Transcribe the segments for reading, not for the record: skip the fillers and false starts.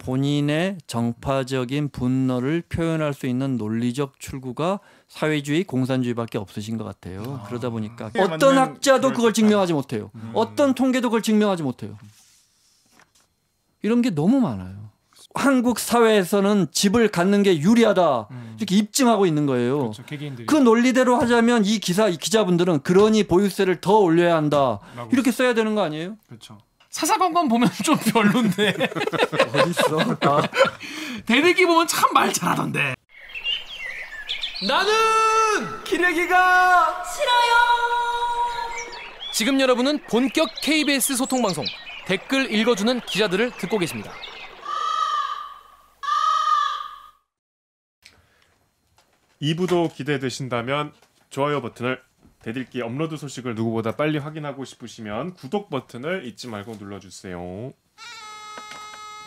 본인의 정파적인 분노를 표현할 수 있는 논리적 출구가 사회주의, 공산주의밖에 없으신 것 같아요. 그러다 보니까 어떤 학자도 그걸 증명하지 못해요. 어떤 통계도 그걸 증명하지 못해요. 이런 게 너무 많아요. 한국 사회에서는 집을 갖는 게 유리하다 이렇게 입증하고 있는 거예요. 그렇죠, 개개인들이. 그 논리대로 하자면 이 기자분들은 그러니 보유세를 더 올려야 한다 이렇게 써야 되는 거 아니에요? 그렇죠. 사사건건 보면 좀 별론데 어딨어? 아. 대대기 보면 참 말 잘하던데. 나는 기레기가 싫어요. 지금 여러분은 본격 KBS 소통방송 댓글 읽어주는 기자들을 듣고 계십니다. 2부도 기대되신다면 좋아요 버튼을, 대들기 업로드 소식을 누구보다 빨리 확인하고 싶으시면 구독 버튼을 잊지 말고 눌러주세요.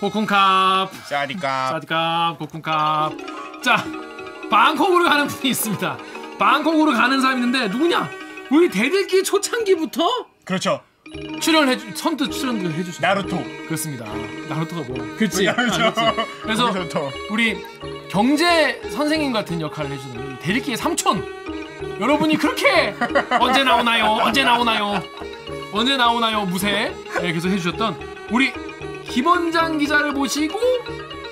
코쿤캅 사디카 사디캅 코쿤캅. 자, 방콕으로 가는 분이 있습니다. 방콕으로 가는 사람이 있는데 누구냐? 우리 대들기 초창기부터 그렇죠. 선뜻 출연을 해주셨어요. 나루토. 그렇습니다. 나루토가 뭐야? 그치. 나루토. 그래서 나루토. 우리 경제 선생님 같은 역할을 해주는 대리기의 삼촌. 여러분이 그렇게 언제 나오나요? 무새 계속 해주셨던 우리 김원장 기자를 모시고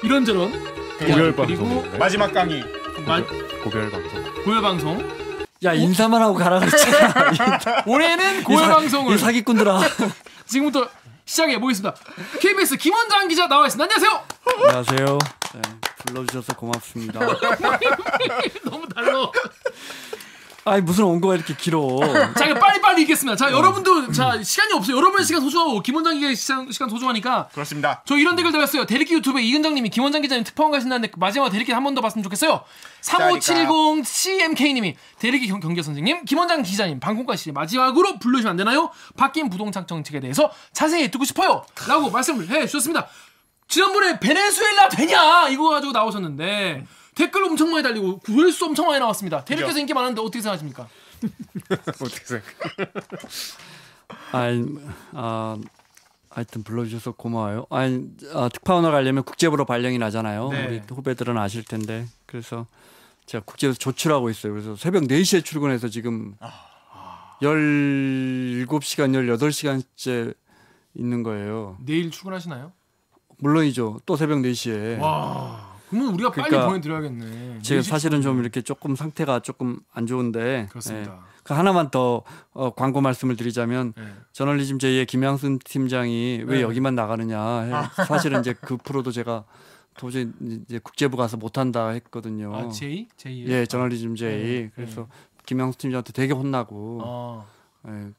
이런저런 고별 그리고 방송. 마지막 강의. 고별 방송. 고열 방송. 야 인사만 하고 가라 그랬잖아. 올해는 고열 방송을 이 사기꾼들아. 지금부터 시작해 보겠습니다. KBS 김원장 기자 나와 있습니다. 안녕하세요. 안녕하세요. 네, 불러주셔서 고맙습니다. 너무 달라. 아니 무슨 원고가 이렇게 길어. 자, 빨리 읽겠습니다. 자, 여러분도 자 시간이 없어요. 여러분의 시간 소중하고 김원장 기자의 시간 소중하니까. 그렇습니다. 저 이런 댓글 달았어요. 대리기 유튜브에 이근정님이 김원장 기자님 특파원 가신다는데 마지막 대리기 한 번 더 봤으면 좋겠어요. 3570 CMK님이 대리기 경제 선생님, 김원장 기자님 방송까지 마지막으로 불러주시면 안 되나요? 바뀐 부동산 정책에 대해서 자세히 듣고 싶어요.라고 말씀을 해주셨습니다. 지난번에 베네수엘라 되냐 이거 가지고 나오셨는데. 댓글 엄청 많이 달리고 조회수 엄청 많이 나왔습니다. 대리께서 인기 많은데 어떻게 생각하십니까? 어떻게 생각? 하여튼 불러주셔서 고마워요. 특파원을 가려면 국제부로 발령이 나잖아요. 네. 우리 후배들은 아실 텐데. 그래서 제가 국제부에서 조출하고 있어요. 그래서 새벽 4시에 출근해서 지금 17시간, 18시간째 있는 거예요. 내일 출근하시나요? 물론이죠. 또 새벽 4시에. 와, 그러면 우리가 빨리 그러니까 보내드려야겠네. 제가 사실은 좀 이렇게 조금 상태가 조금 안 좋은데. 그렇습니다. 그 하나만 더 광고 말씀을 드리자면 저널리즘 제2의 김양순 팀장이 왜 여기만 나가느냐. 사실은 이제 그 프로도 제가 도저히 이제 국제부 가서 못한다 했거든요. 제2? 예, 저널리즘 제2. 그래서 김양순 팀장한테 되게 혼나고.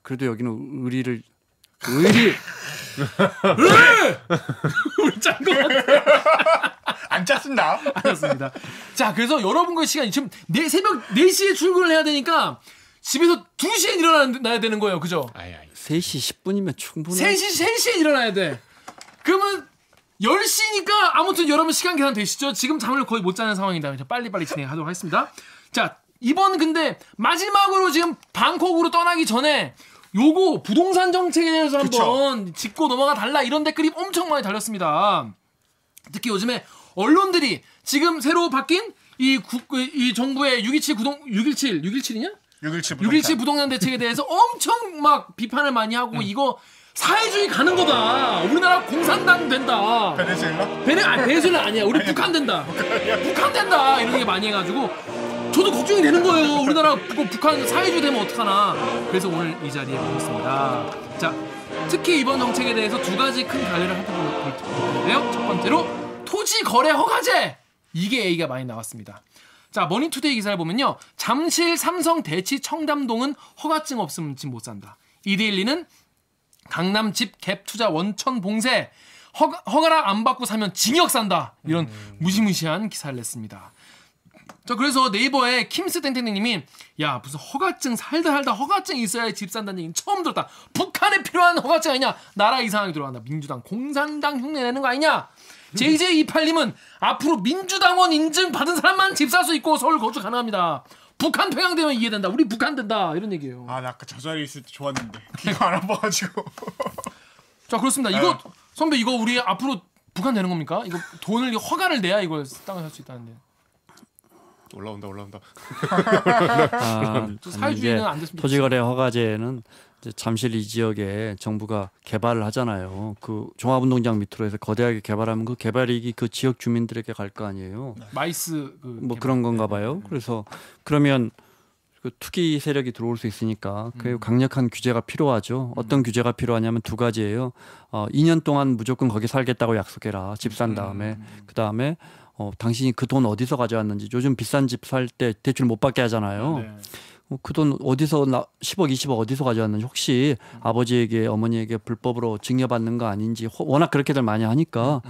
그래도 여기는 의리 우리 짠 거 같아. 안 짰습니다. 알았습니다. 자, 그래서 여러분과의 시간이 지금 새벽 4시에 출근을 해야 되니까 집에서 2시에 일어나야 되는 거예요. 그죠? 3시 10분이면 충분해. 3시에 일어나야 돼. 그러면 10시니까 아무튼 여러분 시간 계산 되시죠? 지금 잠을 거의 못 자는 상황이다. 빨리빨리 진행하도록 하겠습니다. 자, 이번 근데 마지막으로 지금 방콕으로 떠나기 전에 요거 부동산 정책에 대해서 한번 짚고 넘어가 달라 이런 댓글이 엄청 많이 달렸습니다. 특히 요즘에 언론들이 지금 새로 바뀐 이 정부의 617이냐? 617 부동산 대책에 대해서 엄청 막 비판을 많이 하고 이거 사회주의 가는 거다. 우리나라 공산당 된다. 베네수엘라 아니야. 우리 북한 된다. 북한 된다. 이런 얘기 많이 해가지고 저도 걱정이 되는 거예요. 우리나라 북한 사회주의 되면 어떡하나. 그래서 오늘 이 자리에 모셨습니다. 자, 특히 이번 정책에 대해서 두 가지 큰 갈래를 살펴볼 텐데요. 첫 번째로 토지 거래 허가제. 이게 얘기가 많이 나왔습니다. 자, 머니투데이 기사를 보면요. 잠실 삼성 대치 청담동은 허가증 없으면 집 못 산다. 이데일리는 강남 집 갭 투자 원천 봉쇄. 허가락 안 받고 사면 징역 산다. 이런 무시무시한 기사를 냈습니다. 자, 그래서 네이버에 킴스 땡땡님이 야, 무슨 허가증 살다 허가증이 있어야 집 산다는 얘기는 처음 들었다. 북한에 필요한 허가증 아니냐. 나라 이상하게 들어간다. 민주당 공산당 흉내 내는 거 아니냐. JJ28님은 앞으로 민주당원 인증 받은 사람만 집 살 수 있고 서울 거주 가능합니다. 북한 평양되면 이해된다. 우리 북한 된다. 이런 얘기예요. 나 아까 저 자리에 있을 때 좋았는데 이거 안 와봐가지고. 자, 그렇습니다. 이거 선배 이거 우리 앞으로 북한 되는 겁니까? 이거 돈을 허가를 내야 이걸 땅을 살 수 있다는데. 올라온다. 사회주의는 안 됐으면 토지거래 허가제는 이제 잠실 이 지역에 정부가 개발을 하잖아요. 그 종합운동장 밑으로 해서 거대하게 개발하면 그 개발이익이 그 지역 주민들에게 갈 거 아니에요. 마이스 뭐 그런 건가 봐요. 그래서 그러면 그 투기 세력이 들어올 수 있으니까 그 강력한 규제가 필요하죠. 어떤 규제가 필요하냐면 두 가지예요. 2년 동안 무조건 거기 살겠다고 약속해라. 집 산 다음에 그 다음에 당신이 그 돈 어디서 가져왔는지 요즘 비싼 집 살 때 대출 못 받게 하잖아요. 네. 그 돈 어디서 10억 20억 어디서 가져왔는지 혹시 아버지에게 어머니에게 불법으로 증여받는 거 아닌지 워낙 그렇게들 많이 하니까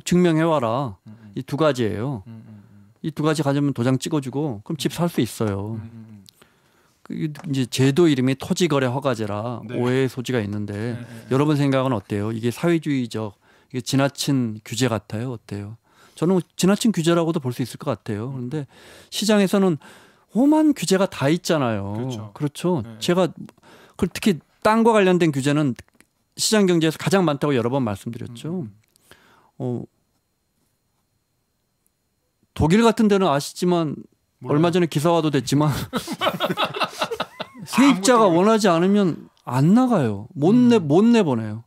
증명해와라. 이 두 가지예요. 이 두 가지 가지면 도장 찍어주고 그럼 집 살 수 있어요. 이제 제도 이름이 토지거래 허가제라 네. 오해의 소지가 있는데 여러분 생각은 어때요? 이게 사회주의적 이게 지나친 규제 같아요? 어때요? 저는 지나친 규제라고도 볼 수 있을 것 같아요. 그런데 시장에서는 오만 규제가 다 있잖아요. 그렇죠. 네. 제가 특히 땅과 관련된 규제는 시장 경제에서 가장 많다고 여러 번 말씀드렸죠. 독일 같은 데는 아시지만 얼마 전에 기사화도 됐지만 세입자가 원하지 않으면 안 나가요. 못 내보내요.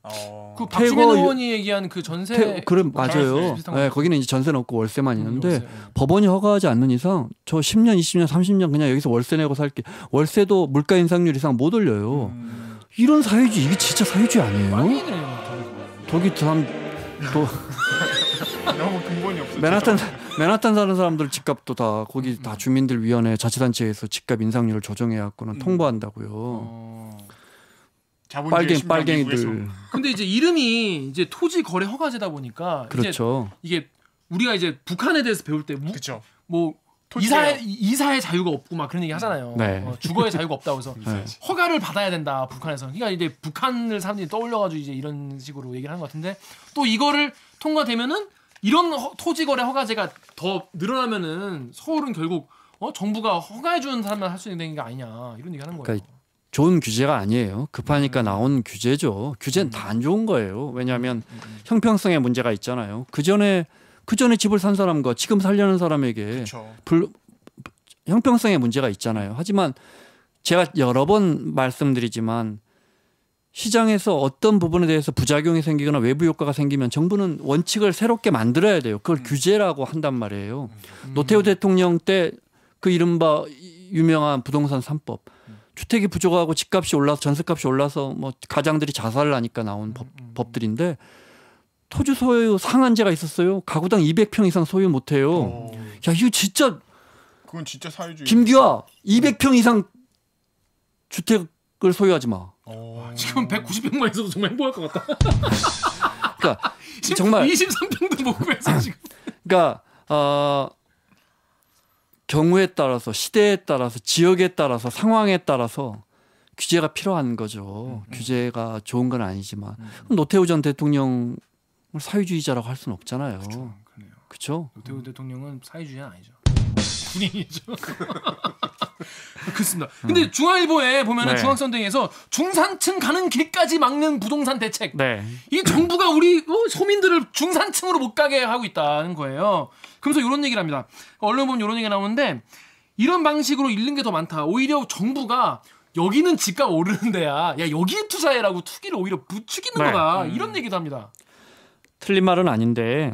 그 박주민 의원이 얘기한 그 전세 그래 맞아요. 네, 거기는 이제 전세는 없고 월세만 있는데 법원이 허가하지 않는 이상 저 10년, 20년, 30년 그냥 여기서 월세 내고 살게. 월세도 물가 인상률 이상 못 올려요. 이런 사회주의 이게 진짜 사회주의 아니에요? 독일 사람 너무 근본이 없어. 맨하탄 사는 사람들 집값도 다 거기 다 주민들 위원회 자치단체에서 집값 인상률을 조정해 갖고는 통보한다고요. 빨갱이들. 근데 이제 이름이 이제 토지 거래 허가제다 보니까 그렇죠. 이게 우리가 이제 북한에 대해서 배울 때 그렇죠. 뭐 이사의 자유가 없고 막 그런 얘기 하잖아요. 네. 주거의 자유가 없다고 해서 네. 허가를 받아야 된다 북한에서. 그러니까 이제 북한을 사람들이 떠올려가지고 이제 이런 식으로 얘기를 하는 것 같은데 또 이거를 통과되면은 이런 토지거래 허가제가 더 늘어나면은 서울은 결국 정부가 형평성에 사람만 할 수 있는 게 아니냐 이런 얘기 하는 거예요. 그러니까 좋은 규제가 아니에요. 급하니까 나온 규제죠. 규제는 다 안 좋은 거예요. 왜냐하면 형평성에 문제가 있잖아요. 그 전에 집을 산 사람과 지금 살려는 사람에게 형평성에 문제가 있잖아요. 하지만 제가 여러 번 말씀드리지만 시장에서 어떤 부분에 대해서 부작용이 생기거나 외부 효과가 생기면 정부는 원칙을 새롭게 만들어야 돼요. 그걸 규제라고 한단 말이에요. 노태우 대통령 때 그 이른바 유명한 부동산 3법. 주택이 부족하고 집값이 올라서 전세값이 올라서 뭐 가장들이 자살을 하니까 나온 법들인데 토지 소유 상한제가 있었어요. 가구당 200평 이상 소유 못 해요. 야, 이거 진짜 그건 진짜 사회주의. 김규하 200평 이상 주택을 소유하지 마. 지금 190평만 있어도 정말 행복할 것 같다. 그러니까 정말 23평도 못 구해서 지금. 그러니까 경우에 따라서 시대에 따라서 지역에 따라서 상황에 따라서 규제가 필요한 거죠. 규제가 좋은 건 아니지만 노태우 전 대통령을 사회주의자라고 할 수는 없잖아요. 그렇죠? 노태우 대통령은 사회주의는 아니죠. 군인이죠. 그렇습니다. 근데 중앙일보에 보면은 네. 중앙선대위에서 중산층 가는 길까지 막는 부동산 대책. 네. 이 정부가 우리 서민들을 중산층으로 못 가게 하고 있다는 거예요. 그러면서 이런 얘기를 합니다. 언론 보면 이런 얘기가 나오는데 이런 방식으로 잃는 게 더 많다. 오히려 정부가 여기는 집값 오르는 데야. 야 여기에 투자해라고 투기를 오히려 부추기는 네. 거다. 이런 얘기도 합니다. 틀린 말은 아닌데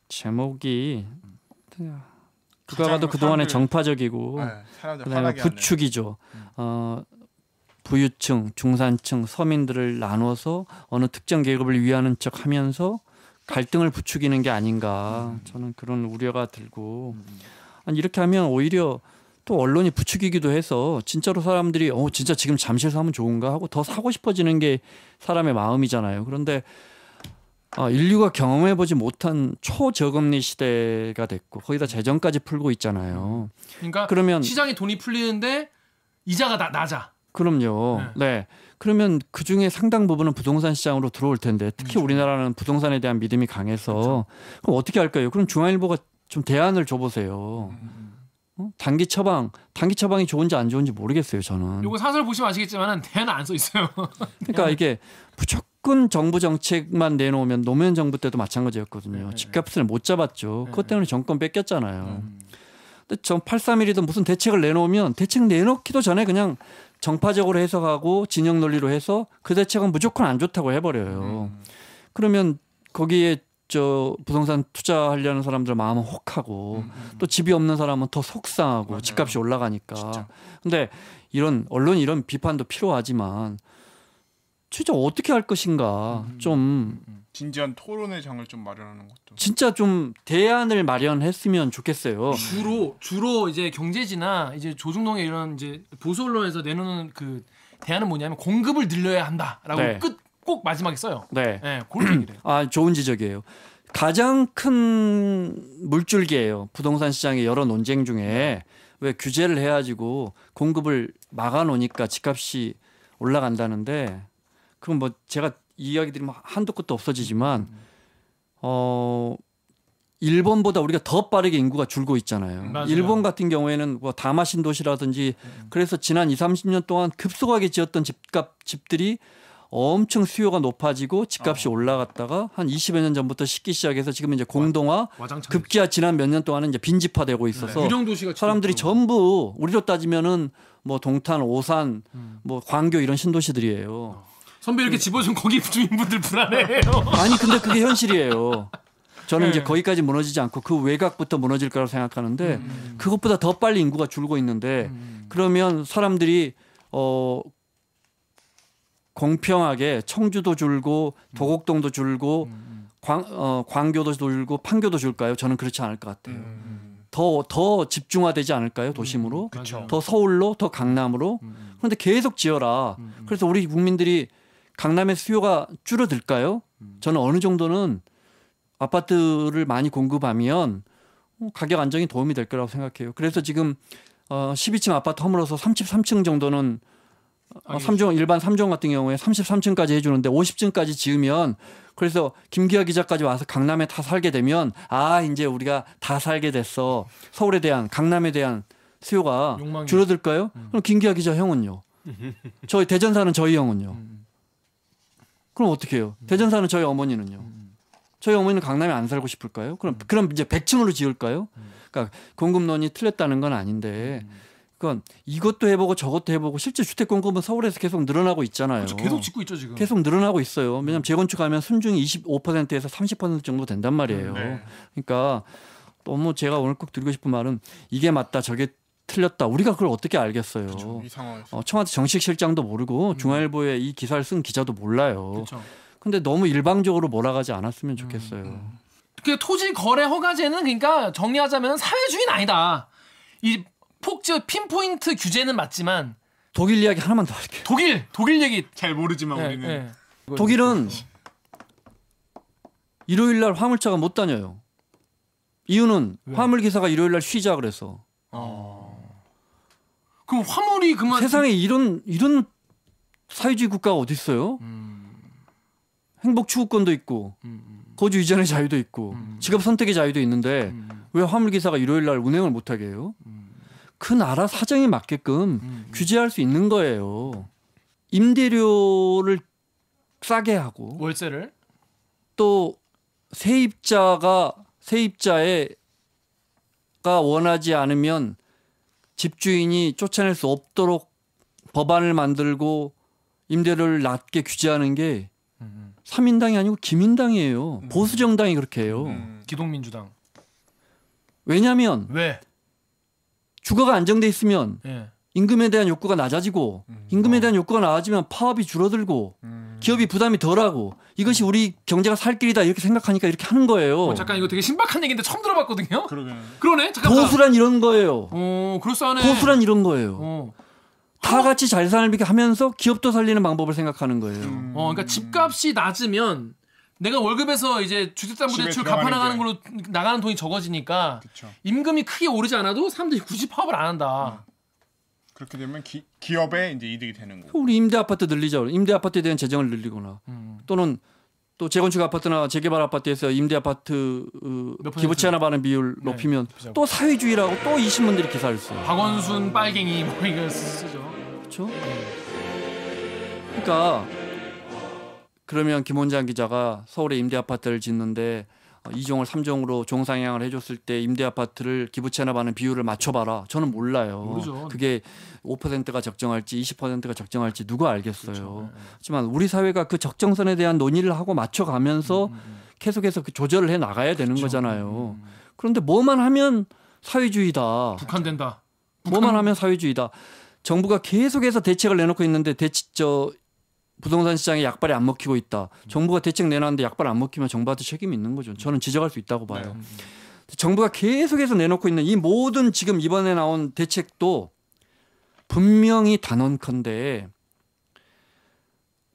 제목이 누가 봐도 그동안에 정파적이고 그다음에 부추기죠. 부유층, 중산층, 서민들을 나눠서 어느 특정 계급을 위하는 척하면서 갈등을 부추기는 게 아닌가 저는 그런 우려가 들고 아니, 이렇게 하면 오히려 또 언론이 부추기기도 해서 진짜로 사람들이 진짜 지금 잠실 사면 좋은가 하고 더 사고 싶어지는 게 사람의 마음이잖아요. 그런데 인류가 경험해보지 못한 초저금리 시대가 됐고 거기다 재정까지 풀고 있잖아요. 그러니까 그러면 시장에 돈이 풀리는데 이자가 낮아. 그럼요. 네. 그러면 그 중에 상당 부분은 부동산 시장으로 들어올 텐데 특히 우리나라는 부동산에 대한 믿음이 강해서 그럼 어떻게 할까요? 그럼 중앙일보가 좀 대안을 줘보세요. 단기 처방이 좋은지 안 좋은지 모르겠어요. 저는. 요거 사설 보시면 아시겠지만은 대안은 안 써 있어요. 그러니까 이게 집권 정부 정책만 내놓으면 노무현 정부 때도 마찬가지였거든요. 집값을 못 잡았죠. 그것 때문에 정권 뺏겼잖아요. 근데 전 831이든 무슨 대책을 내놓으면 대책 내놓기도 전에 그냥 정파적으로 해석하고 진영 논리로 해서 그 대책은 무조건 안 좋다고 해버려요. 그러면 거기에 저 부동산 투자하려는 사람들 마음은 혹하고 또 집이 없는 사람은 더 속상하고 맞아요. 집값이 올라가니까. 진짜. 근데 이런 언론 이런 비판도 필요하지만 진짜 어떻게 할 것인가 좀 진지한 토론의 장을 좀 마련하는 것도. 진짜 좀 대안을 마련했으면 좋겠어요. 주로 이제 경제지나 이제 조중동의 이런 이제 보수 언론에서 내놓는 그 대안은 뭐냐면 공급을 늘려야 한다라고 네. 꼭 마지막에 써요. 네. 네, 그런 얘기를 해요. 아, 좋은 지적이에요. 가장 큰 물줄기예요. 부동산 시장의 여러 논쟁 중에 왜 규제를 해가지고 공급을 막아놓으니까 집값이 올라간다는데 그럼 뭐 제가 이야기 드리면 한도 끝도 없어지지만 일본보다 우리가 더 빠르게 인구가 줄고 있잖아요. 맞아요. 일본 같은 경우에는 뭐 다마 신도시라든지 그래서 지난 20-30년 동안 급속하게 지었던 집들이 엄청 수요가 높아지고 집값이 올라갔다가 한 20여 년 전부터 식기 시작해서 지금 이제 공동화 와장창 급기야 지난 몇 년 동안은 이제 빈집화되고 있어서 유령 도시가 사람들이 전부 우리로 따지면은 뭐 동탄, 오산, 뭐 광교 이런 신도시들이에요. 선배 이렇게 집어준 거기 주민분들 불안해해요. 아니 근데 그게 현실이에요. 저는 네. 이제 거기까지 무너지지 않고 그 외곽부터 무너질 거라고 생각하는데 그것보다 더 빨리 인구가 줄고 있는데 그러면 사람들이 공평하게 청주도 줄고 도곡동도 줄고 광교도 줄고 판교도 줄까요? 저는 그렇지 않을 것 같아요. 더 집중화되지 않을까요? 도심으로. 그렇죠. 더 서울로 더 강남으로. 그런데 계속 지어라. 그래서 우리 국민들이 강남의 수요가 줄어들까요? 저는 어느 정도는 아파트를 많이 공급하면 가격 안정이 도움이 될 거라고 생각해요. 그래서 지금 12층 아파트 허물어서 33층 정도는 3종 일반 3종 같은 경우에 33층까지 해주는데 50층까지 지으면 그래서 김기아 기자까지 와서 강남에 다 살게 되면 아 이제 우리가 다 살게 됐어. 서울에 대한 강남에 대한 수요가 욕망이. 줄어들까요? 그럼 김기아 기자 형은요? 저희 대전 사는 저희 형은요? 그럼 어떻게 해요? 대전 사는 저희 어머니는요? 저희 어머니는 강남에 안 살고 싶을까요? 그럼 이제 100층으로 지을까요? 그러니까 공급론이 틀렸다는 건 아닌데 그건 이것도 해보고 저것도 해보고 실제 주택 공급은 서울에서 계속 늘어나고 있잖아요. 그렇죠. 계속 짓고 있죠 지금. 계속 늘어나고 있어요. 왜냐하면 재건축하면 순중이 25%에서 30% 정도 된단 말이에요. 네. 그러니까 너무 제가 오늘 꼭 드리고 싶은 말은 이게 맞다 저게 틀렸다. 우리가 그걸 어떻게 알겠어요. 그렇죠. 이 상황에서. 청와대 정식 실장도 모르고 중앙일보에 이 기사를 쓴 기자도 몰라요. 그렇죠. 근데 너무 일방적으로 몰아가지 않았으면 좋겠어요. 그 토지 거래 허가제는 그러니까 정리하자면 사회주의는 아니다. 이 폭저 핀포인트 규제는 맞지만 독일 이야기 하나만 더 할게요. 독일 얘기. 잘 모르지만 네, 우리는 네. 독일은 일요일 날 화물차가 못 다녀요. 이유는 왜? 화물 기사가 일요일 날 쉬자 그래서. 그럼 화물이 그만 세상에 이런 사회주의 국가가 어디 있어요? 행복 추구권도 있고 거주 이전의 자유도 있고 직업 선택의 자유도 있는데 왜 화물 기사가 일요일 날 운행을 못 하게 해요? 그 나라 사정에 맞게끔 규제할 수 있는 거예요. 임대료를 싸게 하고 월세를 또 세입자가 원하지 않으면 집주인이 쫓아낼 수 없도록 법안을 만들고 임대료를 낮게 규제하는 게 3인당이 아니고 기민당이에요. 보수 정당이 그렇게 해요. 기동민주당. 왜냐하면 왜? 주거가 안정돼 있으면 예. 임금에 대한 욕구가 낮아지고 임금에 대한 욕구가 낮아지면 파업이 줄어들고 기업이 부담이 덜하고 이것이 우리 경제가 살 길이다 이렇게 생각하니까 이렇게 하는 거예요. 잠깐 이거 되게 신박한 얘기인데 처음 들어봤거든요. 그러게. 그러네. 잠깐. 보수란 이런 거예요. 그럴싸하네. 보수란 이런 거예요. 다 같이 잘 살게 하면서 기업도 살리는 방법을 생각하는 거예요. 그러니까 집값이 낮으면 내가 월급에서 이제 주택담보대출 집에 갚아나가는 들어가는 걸로 나가는 돈이 적어지니까 그쵸. 임금이 크게 오르지 않아도 사람들이 굳이 파업을 안 한다. 그렇게 되면 기업에 이제 이득이 되는 거고. 우리 임대 아파트 늘리자. 임대 아파트에 대한 재정을 늘리거나 또는 또 재건축 아파트나 재개발 아파트에서 임대 아파트 기부 체납하는 비율 네, 높이면 높이자고. 또 사회주의라고 또 이 신문들이 기사를 써요. 박원순 빨갱이 뭐 이거 쓰죠. 그렇죠? 그러니까 그러면 김원장 기자가 서울에 임대 아파트를 짓는데 2종을 3종으로 종상향을 해줬을 때 임대 아파트를 기부 체납하는 비율을 맞춰봐라. 저는 몰라요. 모르죠. 그게 5%가 적정할지 20%가 적정할지 누가 알겠어요. 그렇죠. 하지만 우리 사회가 그 적정선에 대한 논의를 하고 맞춰가면서 계속해서 그 조절을 해 나가야 되는 거잖아요. 그런데 뭐만 하면 사회주의다. 북한된다. 뭐만 하면 사회주의다. 정부가 계속해서 대책을 내놓고 있는데 부동산 시장에 약발이 안 먹히고 있다. 정부가 대책 내놨는데 약발 안 먹히면 정부한테 책임이 있는 거죠. 저는 지적할 수 있다고 봐요. 정부가 계속해서 내놓고 있는 이 모든 지금 이번에 나온 대책도 분명히 단언컨대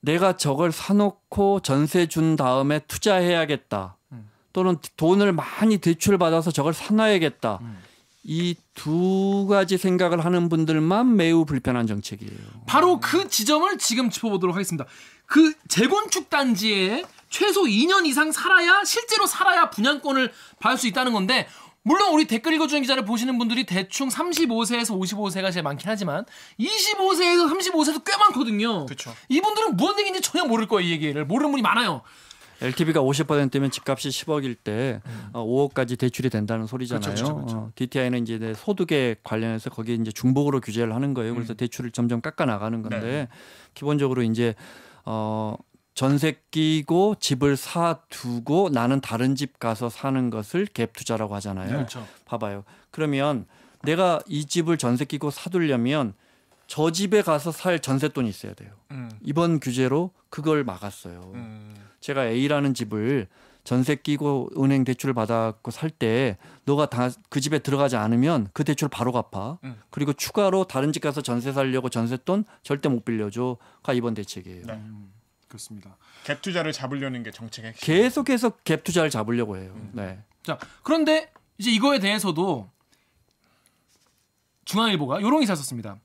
내가 저걸 사놓고 전세 준 다음에 투자해야겠다. 또는 돈을 많이 대출받아서 저걸 사놔야겠다. 이 두 가지 생각을 하는 분들만 매우 불편한 정책이에요. 바로 그 지점을 지금 짚어보도록 하겠습니다. 그 재건축 단지에 최소 2년 이상 실제로 살아야 분양권을 받을 수 있다는 건데, 물론 우리 댓글 읽어주는 기자를 보시는 분들이 대충 35세에서 55세가 제일 많긴 하지만 25세에서 35세도 꽤 많거든요. 그쵸. 이분들은 무슨 얘기인지 전혀 모를 거예요. 이 얘기를 모르는 분이 많아요. LTV가 50%면 집값이 10억일 때 5억까지 대출이 된다는 소리잖아요. 그쵸. DTI는 이제 내 소득에 관련해서 거기에 이제 중복으로 규제를 하는 거예요. 그래서 대출을 점점 깎아 나가는 건데 네. 기본적으로 이제 전세 끼고 집을 사두고 나는 다른 집 가서 사는 것을 갭 투자라고 하잖아요. 그렇죠. 봐봐요. 그러면 내가 이 집을 전세 끼고 사두려면 저 집에 가서 살 전세돈이 있어야 돼요. 이번 규제로 그걸 막았어요. 제가 A라는 집을 전세 끼고 은행 대출을 받았고 살 때 너가 다 그 집에 들어가지 않으면 그 대출 바로 갚아. 그리고 추가로 다른 집 가서 전세 살려고 전세돈 절대 못 빌려줘가 이번 대책이에요. 네. 그렇습니다. 갭 투자를 잡으려는 게 정책의 핵심. 계속해서 갭 투자를 잡으려고 해요. 네. 자, 그런데 이제 이거에 대해서도 중앙일보가 요런 기사 썼습니다.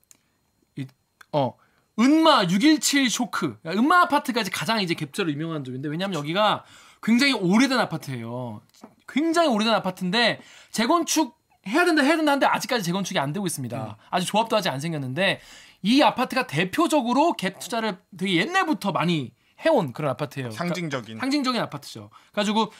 은마 617 쇼크. 은마 아파트가 가장 이제 갭투자로 유명한 점인데, 왜냐하면 여기가 굉장히 오래된 아파트예요. 굉장히 오래된 아파트인데 재건축 해야 된다 하는데 아직까지 재건축이 안 되고 있습니다. 아직 조합도 아직 안 생겼는데 이 아파트가 대표적으로 갭 투자를 되게 옛날부터 많이 해온 그런 아파트예요. 상징적인. 상징적인 아파트죠. 그래가지고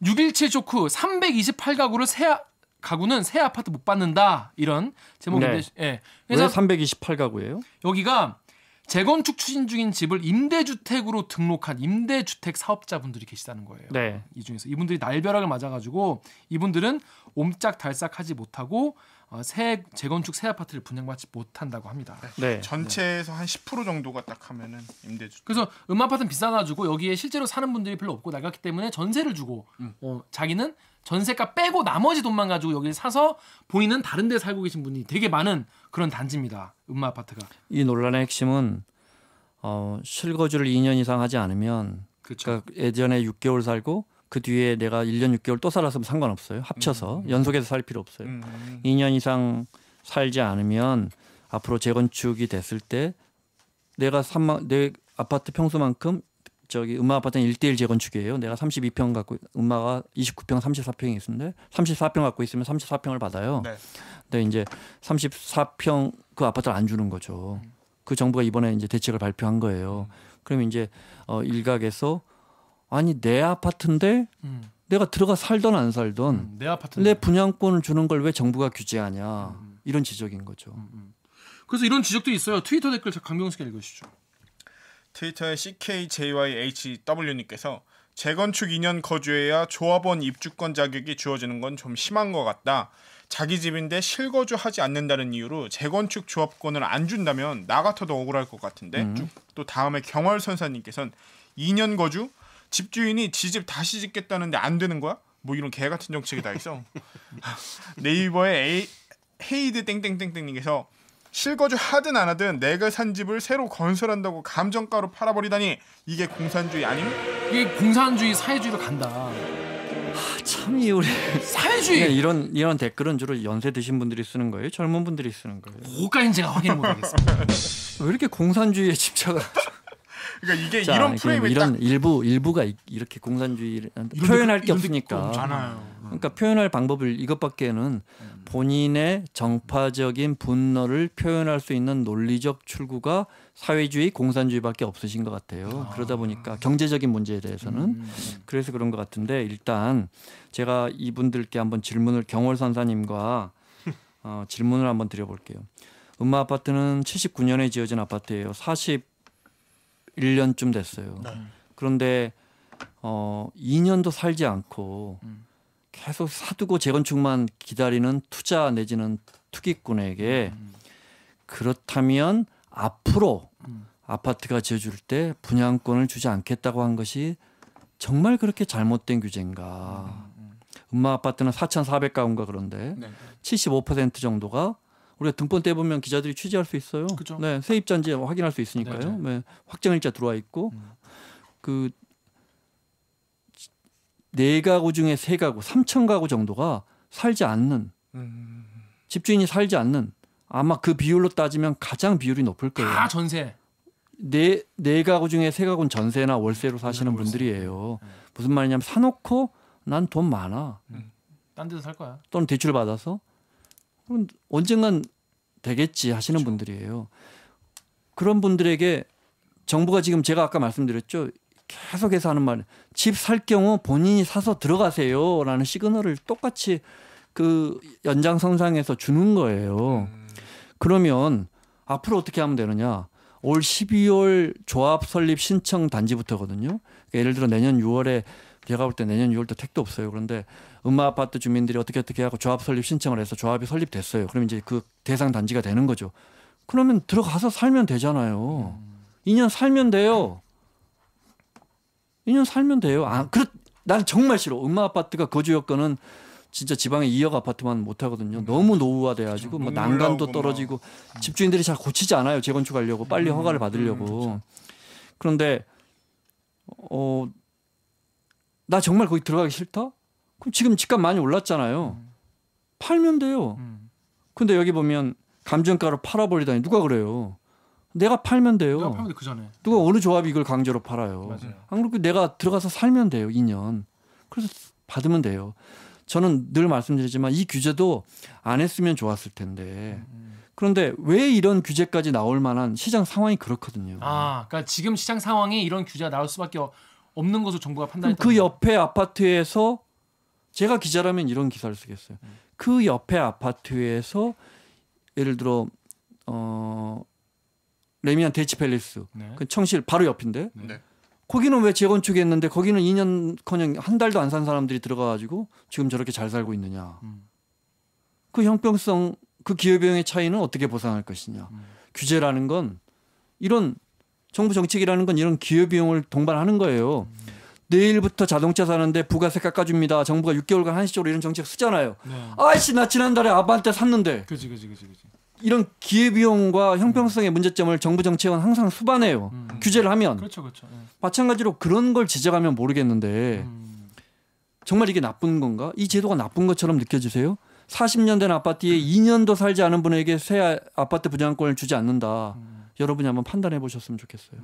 617 쇼크 328가구를 가구는 새 아파트 못 받는다, 이런 제목인데, 네. 예. 왜 그래서 328가구예요? 여기가 재건축 추진 중인 집을 임대주택으로 등록한 임대주택 사업자분들이 계시다는 거예요. 네. 이 중에서 이분들이 날벼락을 맞아가지고 이분들은 옴짝달싹하지 못하고 재건축 새 아파트를 분양받지 못한다고 합니다. 네. 전체에서 한 10% 정도가 딱 하면은 임대주택. 그래서 아파트는 비싸가지고 여기에 실제로 사는 분들이 별로 없고 나갔기 때문에 전세를 주고 자기는 전세가 빼고 나머지 돈만 가지고 여기를 사서 본인은 다른 데 살고 계신 분이 되게 많은 그런 단지입니다. 음마 아파트가. 이 논란의 핵심은 실거주를 2년 이상 하지 않으면, 그렇죠. 그러니까 예전에 6개월 살고 그 뒤에 내가 1년 6개월 또 살았으면 상관없어요. 합쳐서 연속해서 살 필요 없어요. 2년 이상 살지 않으면 앞으로 재건축이 됐을 때 내가 내 아파트 평수만큼, 음마 아파트는 1:1 재건축이에요. 내가 32평 갖고 음마가 29평, 34평이 있는데 34평 갖고 있으면 34평을 받아요. 네. 근데 이제 34평 그 아파트를 안 주는 거죠. 그 정부가 이번에 이제 대책을 발표한 거예요. 그러면 이제 일각에서 아니 내 아파트인데 내가 들어가 살던 안 살던 내 아파트 내 분양권을 주는 걸 왜 정부가 규제하냐, 이런 지적인 거죠. 그래서 이런 지적도 있어요. 트위터 댓글 강병수가 읽으시죠. 트위터의 CKJYHW님께서 재건축 2년 거주해야 조합원 입주권 자격이 주어지는 건 좀 심한 것 같다. 자기 집인데 실거주하지 않는다는 이유로 재건축 조합권을 안 준다면 나 같아도 억울할 것 같은데. 또 다음에 경월선사님께서는 2년 거주? 집주인이 지 집 다시 짓겠다는데 안 되는 거야? 뭐 이런 개 같은 정책이 다 있어. 네이버의 헤이드 땡땡땡땡님께서 실거주 하든 안 하든 내가 산 집을 새로 건설한다고 감정가로 팔아버리다니 이게 공산주의 아님? 이게 공산주의 사회주의로 간다. 참 우리 사회주의. 이런 댓글은 주로 연세 드신 분들이 쓰는 거예요? 젊은 분들이 쓰는 거예요? 그거까지는 제가 확인 못하겠습니다. 왜 이렇게 공산주의에 집착을? 그러니까 이게 자, 이런 프레임이 이런 딱 일부가 이렇게 공산주의를 표현할 게 없으니까. 많아요. 그러니까 표현할 방법을 이것밖에는 본인의 정파적인 분노를 표현할 수 있는 논리적 출구가 사회주의, 공산주의밖에 없으신 것 같아요. 그러다 보니까 경제적인 문제에 대해서는 그래서 그런 것 같은데 일단 제가 이분들께 한번 질문을 경월 선사님과 질문을 한번 드려볼게요. 음마 아파트는 79년에 지어진 아파트예요. 41년쯤 됐어요. 그런데 2년도 살지 않고 계속 사두고 재건축만 기다리는 투자 내지는 투기꾼에게 그렇다면 앞으로 아파트가 지어줄 때 분양권을 주지 않겠다고 한 것이 정말 그렇게 잘못된 규제인가. 음마 아파트는 4,400가구인가 그런데 네. 75% 정도가 우리가 등본 떼보면 기자들이 취재할 수 있어요. 그쵸. 네, 세입자인지 확인할 수 있으니까요. 네, 확정일자 들어와 있고 그 4가구 중에 3가구, 3,000가구 정도가 살지 않는 집주인이 살지 않는 아마 그 비율로 따지면 가장 비율이 높을 거예요. 다 전세. 네 가구 중에 3가구는 전세나 월세로 사시는 분들이에요. 무슨 말이냐면 사놓고 난 돈 많아. 딴 데서 살 거야. 또는 대출 받아서 그럼 언젠간 되겠지 하시는 분들이에요. 그런 분들에게 정부가 지금 제가 아까 말씀드렸죠. 계속해서 하는 말, 집 살 경우 본인이 사서 들어가세요라는 시그널을 똑같이 그 연장선상에서 주는 거예요. 그러면 앞으로 어떻게 하면 되느냐? 올 12월 조합 설립 신청 단지부터거든요. 그러니까 예를 들어 내년 6월에 제가 볼 때 내년 6월도 택도 없어요. 그런데 음마 아파트 주민들이 어떻게 하고 조합 설립 신청을 해서 조합이 설립됐어요. 그럼 이제 그 대상 단지가 되는 거죠. 그러면 들어가서 살면 되잖아요. 2년 살면 돼요. 2년 살면 돼요. 난 정말 싫어. 음마 아파트가 거주 여건은 진짜 지방에 2억 아파트만 못 하거든요. 너무 노후화돼가지고 뭐 난간도 떨어지고 집주인들이 잘 고치지 않아요. 재건축하려고 빨리 허가를 받으려고. 그런데 나 정말 거기 들어가기 싫다? 그럼 지금 집값 많이 올랐잖아요. 팔면 돼요. 근데 여기 보면 감정가로 팔아버리다니 누가 그래요? 내가 팔면 돼요. 내가 팔면 돼, 그 전에. 누가 어느 조합이 이걸 강제로 팔아요. 맞아요. 안 그렇고 내가 들어가서 살면 돼요. 2년. 그래서 받으면 돼요. 저는 늘 말씀드리지만 이 규제도 안 했으면 좋았을 텐데. 그런데 왜 이런 규제까지 나올 만한 시장 상황이 그렇거든요. 그러니까 지금 시장 상황이 이런 규제가 나올 수밖에 없는 것으로 정부가 판단했다. 그 옆에 아파트에서 제가 기자라면 이런 기사를 쓰겠어요. 그 옆에 아파트에서 예를 들어 레미안 대치팰리스 그 청실 바로 옆인데 거기는 왜 재건축했는데 거기는 2년커녕 한 달도 안 산 사람들이 들어가가지고 지금 저렇게 잘 살고 있느냐. 그 형평성 그 기회비용의 차이는 어떻게 보상할 것이냐. 규제라는 건 이런 정부 정책이라는 건 이런 기회비용을 동반하는 거예요. 내일부터 자동차 사는데 부가세 깎아줍니다. 정부가 6개월간 한시적으로 이런 정책 쓰잖아요. 아이씨 나 지난달에 아반떼 샀는데. 그치. 이런 기회비용과 형평성의 문제점을 정부 정책은 항상 수반해요. 규제를 하면. 그렇죠. 마찬가지로 그런 걸 지적하면 모르겠는데 정말 이게 나쁜 건가? 이 제도가 나쁜 것처럼 느껴지세요? 40년 된 아파트에 2년도 살지 않은 분에게 새 아파트 분양권을 주지 않는다. 여러분이 한번 판단해 보셨으면 좋겠어요.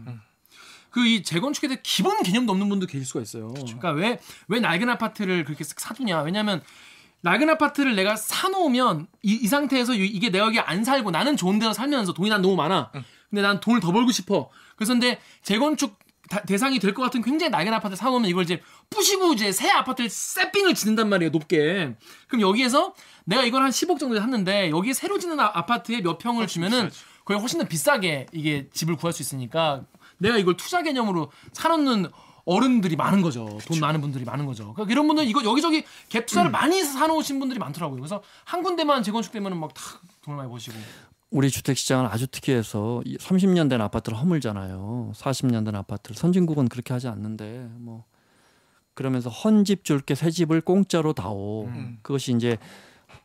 그 이 재건축에 대해 기본 개념도 없는 분도 계실 수가 있어요. 그러니까 왜 낡은 아파트를 그렇게 사두냐? 왜냐하면 낡은 아파트를 내가 사놓으면 이 상태에서 이게 내가 여기 안 살고 나는 좋은 데서 살면서 돈이 난 너무 많아. 근데 난 돈을 더 벌고 싶어. 그래서 근데 재건축 대상이 될 것 같은 굉장히 낡은 아파트 사놓으면 이걸 이제 부시고 이제 새 아파트를 세핑을 짓는단 말이에요. 높게. 그럼 여기에서 내가 이걸 한 10억 정도에 샀는데 여기에 새로 짓는 아파트에 몇 평을 주면은 거의 훨씬 더 비싸게 이게 집을 구할 수 있으니까 내가 이걸 투자 개념으로 사놓는 어른들이 많은 거죠. 돈 많은 분들이 많은 거죠. 그러니까 이런 분들 이거 여기저기 갭 투자를 많이 사놓으신 분들이 많더라고요. 그래서 한 군데만 재건축되면은 막 다 돈을 많이 버시고. 우리 주택시장은 아주 특이해서 30년 된 아파트를 허물잖아요. 40년 된 아파트를. 선진국은 그렇게 하지 않는데 뭐 그러면서 헌집 줄게 새 집을 공짜로 다오. 그것이 이제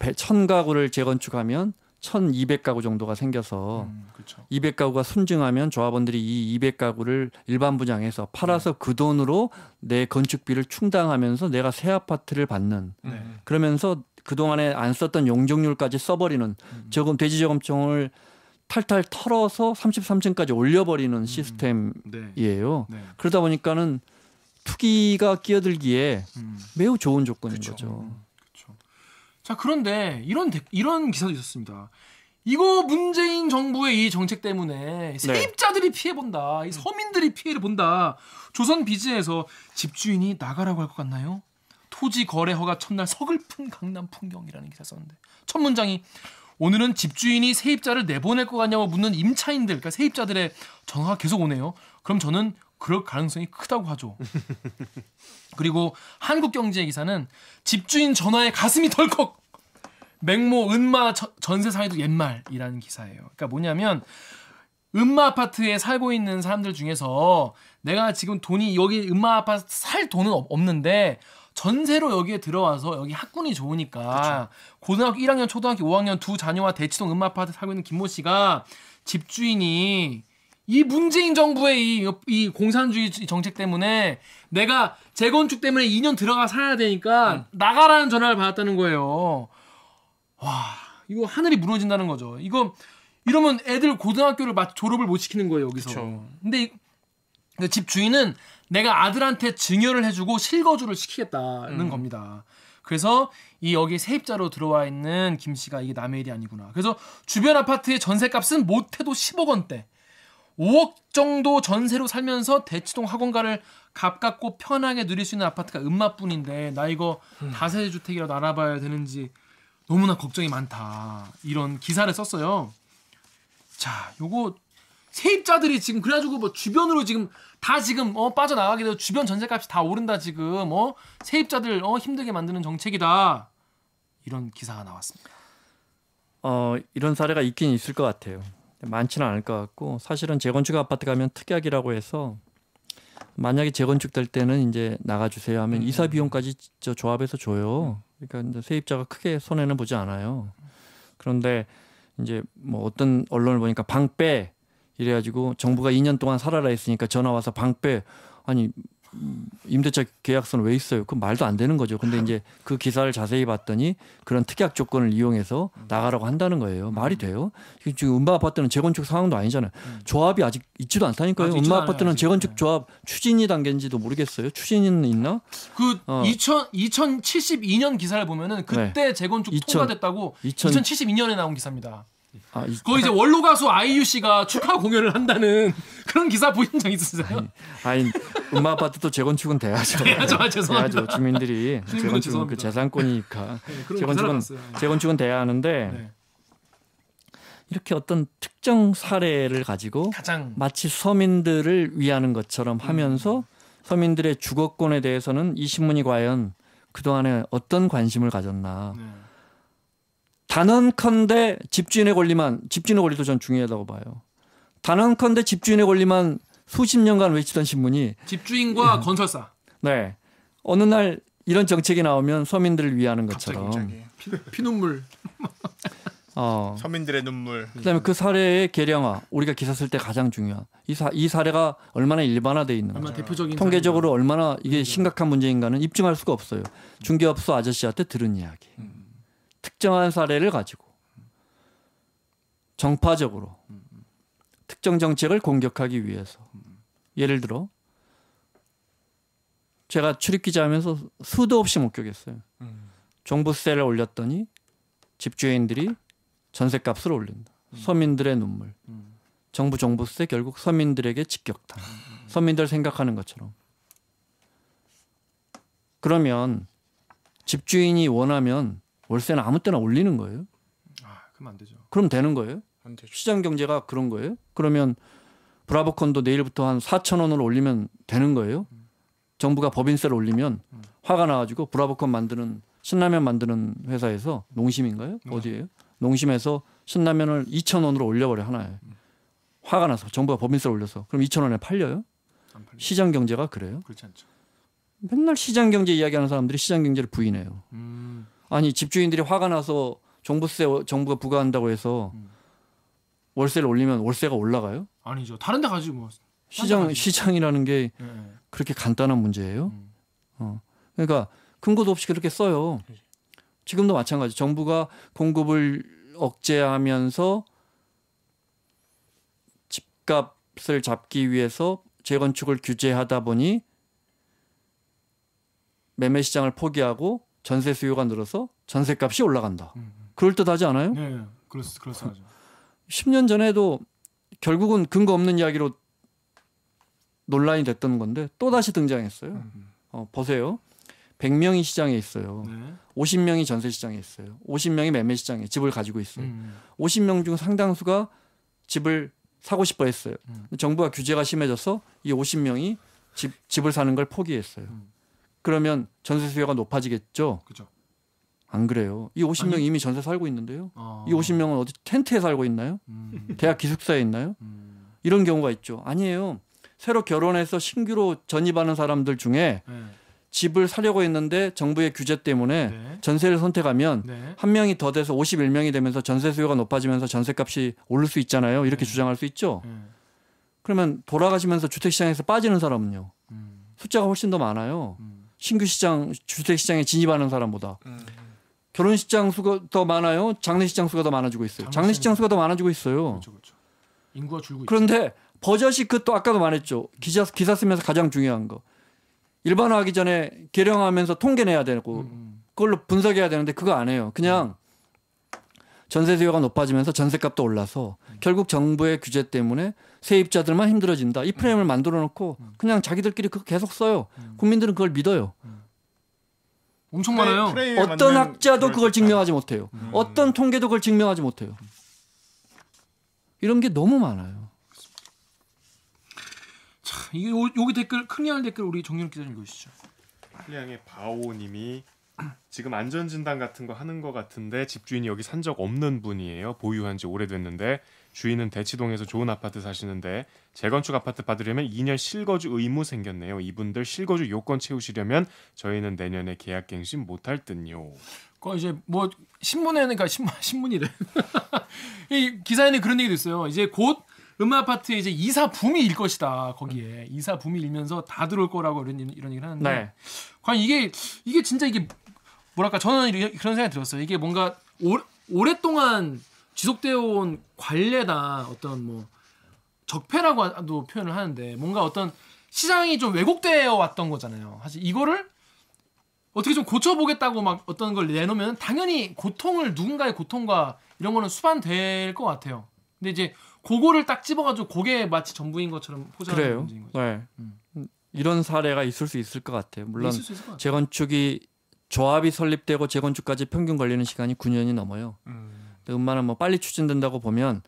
1000가구를 재건축하면 1200가구 정도가 생겨서 그렇죠. 200가구가 순증하면 조합원들이 이 200가구를 일반 분양해서 팔아서 그 돈으로 내 건축비를 충당하면서 내가 새 아파트를 받는 그러면서 그동안에 안 썼던 용적률까지 써버리는 대지저금통을 탈탈 털어서 33층까지 올려버리는 시스템이에요. 그러다 보니까는 투기가 끼어들기에 매우 좋은 조건인 거죠. 자, 그런데 이런 기사도 있었습니다. 이거 문재인 정부의 이 정책 때문에 세입자들이 피해본다. 이 서민들이 피해를 본다. 조선비즈에서 집주인이 나가라고 할 것 같나요? 토지 거래 허가 첫날 서글픈 강남 풍경이라는 기사 썼는데 첫 문장이 오늘은 집주인이 세입자를 내보낼 것 같냐고 묻는 임차인들, 그러니까 세입자들의 전화가 계속 오네요. 그럼 저는 그럴 가능성이 크다고 하죠. 그리고 한국경제 기사는 집주인 전화에 가슴이 덜컥 맹모 은마 전세 사이도 옛말이라는 기사예요. 그러니까 뭐냐면 은마 아파트에 살고 있는 사람들 중에서 내가 지금 돈이 여기 은마 아파트 살 돈은 없는데 전세로 여기에 들어와서 여기 학군이 좋으니까 고등학교 1학년, 초등학교 5학년 두 자녀와 대치동 은마 아파트 살고 있는 김모 씨가 집주인이 이 문재인 정부의 이 공산주의 정책 때문에 내가 재건축 때문에 2년 들어가 살아야 되니까 나가라는 전화를 받았다는 거예요. 와, 이거 하늘이 무너진다는 거죠. 이러면 애들 고등학교를 졸업을 못 시키는 거예요, 여기서. 그쵸. 근데 집주인은 내가 아들한테 증여를 해주고 실거주를 시키겠다는 겁니다. 그래서 여기 세입자로 들어와 있는 김 씨가 이게 남의 일이 아니구나. 그래서 주변 아파트의 전세값은 못해도 10억 원대. 5억 정도 전세로 살면서 대치동 학원가를 가깝고 편하게 누릴 수 있는 아파트가 은마뿐인데 나 이거 다세대 주택이라도 알아봐야 되는지 너무나 걱정이 많다. 이런 기사를 썼어요. 자, 요거 세입자들이 지금 그래가지고 뭐 주변으로 지금 다 지금 빠져나가게 돼서 주변 전세값이 다 오른다 지금 세입자들 힘들게 만드는 정책이다. 이런 기사가 나왔습니다. 이런 사례가 있긴 있을 것 같아요. 많지는 않을 것 같고 사실은 재건축 아파트 가면 특약이라고 해서 만약에 재건축 될 때는 이제 나가주세요 하면 이사 비용까지 저 조합해서 줘요. 그러니까 세입자가 크게 손해는 보지 않아요. 그런데 이제 뭐 어떤 언론을 보니까 방빼 이래가지고 정부가 2년 동안 살아라 했으니까 전화 와서 방빼 아니 임대차 계약서는 왜 있어요? 그 말도 안 되는 거죠. 근데 이제 그 기사를 자세히 봤더니 그런 특약 조건을 이용해서 나가라고 한다는 거예요. 말이 돼요? 지금 음마 아파트는 재건축 상황도 아니잖아요. 조합이 아직 있지도 않다니까요. 아직 음마 아파트는 아직. 재건축 조합 추진이 단계인지도 모르겠어요. 추진은 있나? 그 2072년 기사를 보면은 그때 재건축 2000 통과됐다고 2072년에 나온 기사입니다. 거기 이제 원로 가수 아이유 씨가 축하 공연을 한다는 그런 기사 보신 적 있으세요? 아니 음마 아파트도 재건축은 돼야죠. 죄송합니다. 돼야죠. 주민들이 재건축은 그 죄송합니다. 재산권이니까 그런 기사를 봤어요. 재건축은 돼야 하는데 네. 이렇게 어떤 특정 사례를 가지고 가장 마치 서민들을 위하는 것처럼 하면서 서민들의 주거권에 대해서는 이 신문이 과연 그동안에 어떤 관심을 가졌나. 네. 단언컨대 집주인의 권리도 전 중요하다고 봐요. 단언컨대 집주인의 권리만 수십 년간 외치던 신문이 집주인과 건설사 네 어느 날 이런 정책이 나오면 서민들을 위하는 것처럼 갑자기 피눈물 서민들의 눈물. 그다음에 그 사례의 계량화 우리가 기사 쓸 때 가장 중요한 이 사례가 얼마나 일반화돼 있는가 얼마나 대표적인 통계적으로 얼마나 이게 심각한 문제인가는 입증할 수가 없어요. 중개업소 아저씨한테 들은 이야기 특정한 사례를 가지고 정파적으로 특정 정책을 공격하기 위해서 예를 들어 제가 출입기자하면서 수도 없이 목격했어요. 종부세를 올렸더니 집주인들이 전세값을 올린다. 서민들의 눈물. 정부 종부세 결국 서민들에게 직격탄. 서민들 생각하는 것처럼. 그러면 집주인이 원하면 월세는 아무 때나 올리는 거예요. 그럼 안 되죠. 그럼 되는 거예요. 안 되죠. 시장 경제가 그런 거예요. 그러면 브라보콘도 내일부터 한 4,000원으로 올리면 되는 거예요. 정부가 법인세를 올리면 화가 나가지고 브라보콘 만드는 신라면 만드는 회사에서 농심인가요? 어디예요? 농심에서 신라면을 2,000원으로 올려버려 하나에. 화가 나서 정부가 법인세를 올려서 그럼 2,000원에 팔려요? 안 팔리죠. 시장 경제가 그래요? 그렇지 않죠. 맨날 시장 경제 이야기하는 사람들이 시장 경제를 부인해요. 아니 집주인들이 화가 나서 종부세 정부가 부과한다고 해서 월세를 올리면 월세가 올라가요? 아니죠. 다른 데 가지 뭐. 시장이라는 게 그렇게 간단한 문제예요. 그러니까 근거도 없이 그렇게 써요. 지금도 마찬가지. 정부가 공급을 억제하면서 집값을 잡기 위해서 재건축을 규제하다 보니 매매 시장을 포기하고 전세 수요가 늘어서 전세값이 올라간다. 그럴듯하지 않아요? 네, 그렇습니다. 10년 전에도 결국은 근거 없는 이야기로 논란이 됐던 건데 또 다시 등장했어요. 보세요. 100명이 시장에 있어요. 네. 50명이 전세 시장에 있어요. 50명이 매매 시장에 집을 가지고 있어요. 50명 중 상당수가 집을 사고 싶어 했어요. 정부가 규제가 심해져서 이 50명이 집을 사는 걸 포기했어요. 그러면 전세 수요가 높아지겠죠? 그렇죠. 안 그래요. 이 50명 아니, 이미 전세 살고 있는데요. 이 50명은 어디 텐트에 살고 있나요? 대학 기숙사에 있나요? 이런 경우가 있죠. 아니에요. 새로 결혼해서 신규로 전입하는 사람들 중에 네. 집을 사려고 했는데 정부의 규제 때문에 네. 전세를 선택하면 네. 한 명이 더 돼서 51명이 되면서 전세 수요가 높아지면서 전세값이 오를 수 있잖아요. 이렇게 주장할 수 있죠. 네. 그러면 돌아가시면서 주택시장에서 빠지는 사람은요. 숫자가 훨씬 더 많아요. 신규 시장, 주택시장에 진입하는 사람보다. 결혼시장 수가 더 많아요. 장례시장 수가 더 많아지고 있어요. 장례시장 수가 더 많아지고 있어요. 그렇죠. 인구가 줄고 있죠. 그런데 버젓이 그 또 아까도 말했죠. 기사 쓰면서 가장 중요한 거. 일반화하기 전에 계량하면서 통계 내야 되고 그걸로 분석해야 되는데 그거 안 해요. 그냥 전세 수요가 높아지면서 전세값도 올라서 결국 정부의 규제 때문에 세입자들만 힘들어진다. 이 프레임을 만들어 놓고 그냥 자기들끼리 그거 계속 써요. 국민들은 그걸 믿어요. 엄청 많아요. 어떤 학자도 그걸 증명하지 못해요. 어떤 통계도 그걸 증명하지 못해요. 이런 게 너무 많아요. 자, 이게 여기 댓글 클리어 댓글 우리 정윤 기자님 읽으시죠. 클리앙의 바오님이 지금 안전진단 같은 거 하는 거 같은데 집주인이 여기 산 적 없는 분이에요. 보유한 지 오래됐는데 주인은 대치동에서 좋은 아파트 사시는데 재건축 아파트 받으려면 2년 실거주 의무 생겼네요. 이분들 실거주 요건 채우시려면 저희는 내년에 계약갱신 못할 듯요. 그 이제 뭐 신문에는 그러니까 신문이래. 이 기사에는 그런 얘기도 있어요. 이제 곧 아파트에 이제 이사 붐이 일 것이다. 거기에 이사 붐이 일면서 다 들어올 거라고 이런 얘기를 하는데 네. 과연 이게 진짜 이게 뭐랄까 저는 그런 생각이 들었어요. 이게 뭔가 오랫동안 지속되어 온 관례다 어떤 뭐 적폐라고도 표현을 하는데 뭔가 어떤 시장이 좀 왜곡되어 왔던 거잖아요. 사실 이거를 어떻게 좀 고쳐보겠다고 막 어떤 걸 내놓으면 당연히 누군가의 고통과 이런 거는 수반될 것 같아요. 근데 이제 그거를 딱 집어가지고 그게 마치 전부인 것처럼 포장하는 그래요. 문제인 거죠. 네. 이런 사례가 있을 수 있을 것 같아요. 물론 있을 수 있을 것 같아요. 재건축이 조합이 설립되고 재건축까지 평균 걸리는 시간이 9년이 넘어요. 근데 웬만하면 뭐 빨리 추진된다고 보면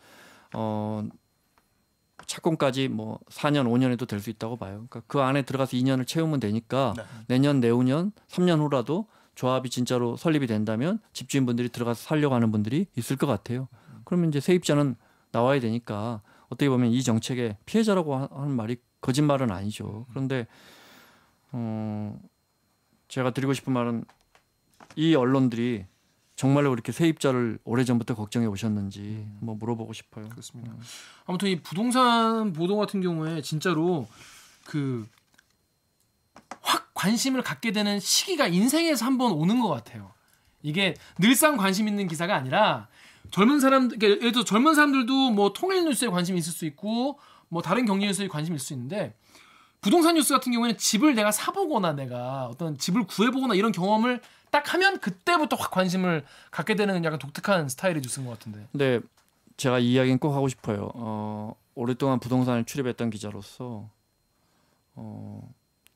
착공까지 뭐 4년, 5년에도 될 수 있다고 봐요. 그러니까 그 안에 들어가서 2년을 채우면 되니까 내년, 내후년, 3년 후라도 조합이 진짜로 설립이 된다면 집주인분들이 들어가서 살려고 하는 분들이 있을 것 같아요. 그러면 이제 세입자는 나와야 되니까 어떻게 보면 이 정책의 피해자라고 하는 말이 거짓말은 아니죠. 그런데 제가 드리고 싶은 말은 이 언론들이 정말로 그렇게 세입자를 오래전부터 걱정해 오셨는지 뭐 물어보고 싶어요. 그렇습니다. 아무튼 이 부동산 보도 같은 경우에 진짜로 확 관심을 갖게 되는 시기가 인생에서 한번 오는 것 같아요. 이게 늘상 관심 있는 기사가 아니라 젊은 사람들, 예를 들어 젊은 사람들도 뭐 통일 뉴스에 관심이 있을 수 있고 뭐 다른 경제 뉴스에 관심이 있을 수 있는데 부동산 뉴스 같은 경우에는 집을 내가 사보거나 내가 어떤 집을 구해보거나 이런 경험을 딱 하면 그때부터 확 관심을 갖게 되는 약간 독특한 스타일의 뉴스인 것 같은데. 근데 제가 이 이야기는 꼭 하고 싶어요. 오랫동안 부동산을 출입했던 기자로서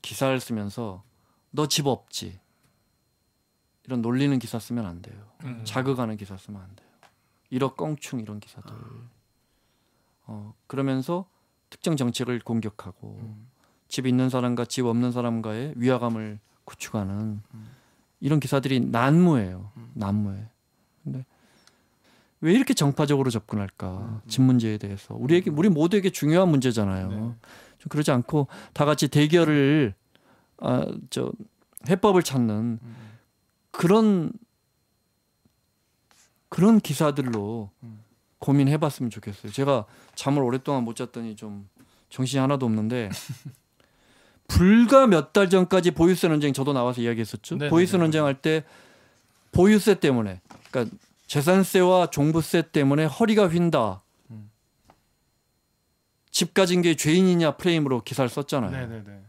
기사를 쓰면서 너 집 없지? 이런 놀리는 기사 쓰면 안 돼요. 자극하는 기사 쓰면 안 돼요. 1억 껑충 이런 기사들. 그러면서 특정 정책을 공격하고 집 있는 사람과 집 없는 사람과의 위화감을 구축하는 이런 기사들이 난무해요. 난무해. 근데 왜 이렇게 정파적으로 접근할까? 집 문제에 대해서 우리 모두에게 중요한 문제잖아요. 좀 그러지 않고 다 같이 대결을 해법을 찾는 그런 기사들로 고민해봤으면 좋겠어요. 제가 잠을 오랫동안 못 잤더니 좀 정신이 하나도 없는데 불과 몇 달 전까지 보유세 논쟁 저도 나와서 이야기했었죠. 네네네. 보유세 논쟁할 때 보유세 때문에 그러니까 재산세와 종부세 때문에 허리가 휜다. 집 가진 게 죄인이냐 프레임으로 기사를 썼잖아요. 네네네.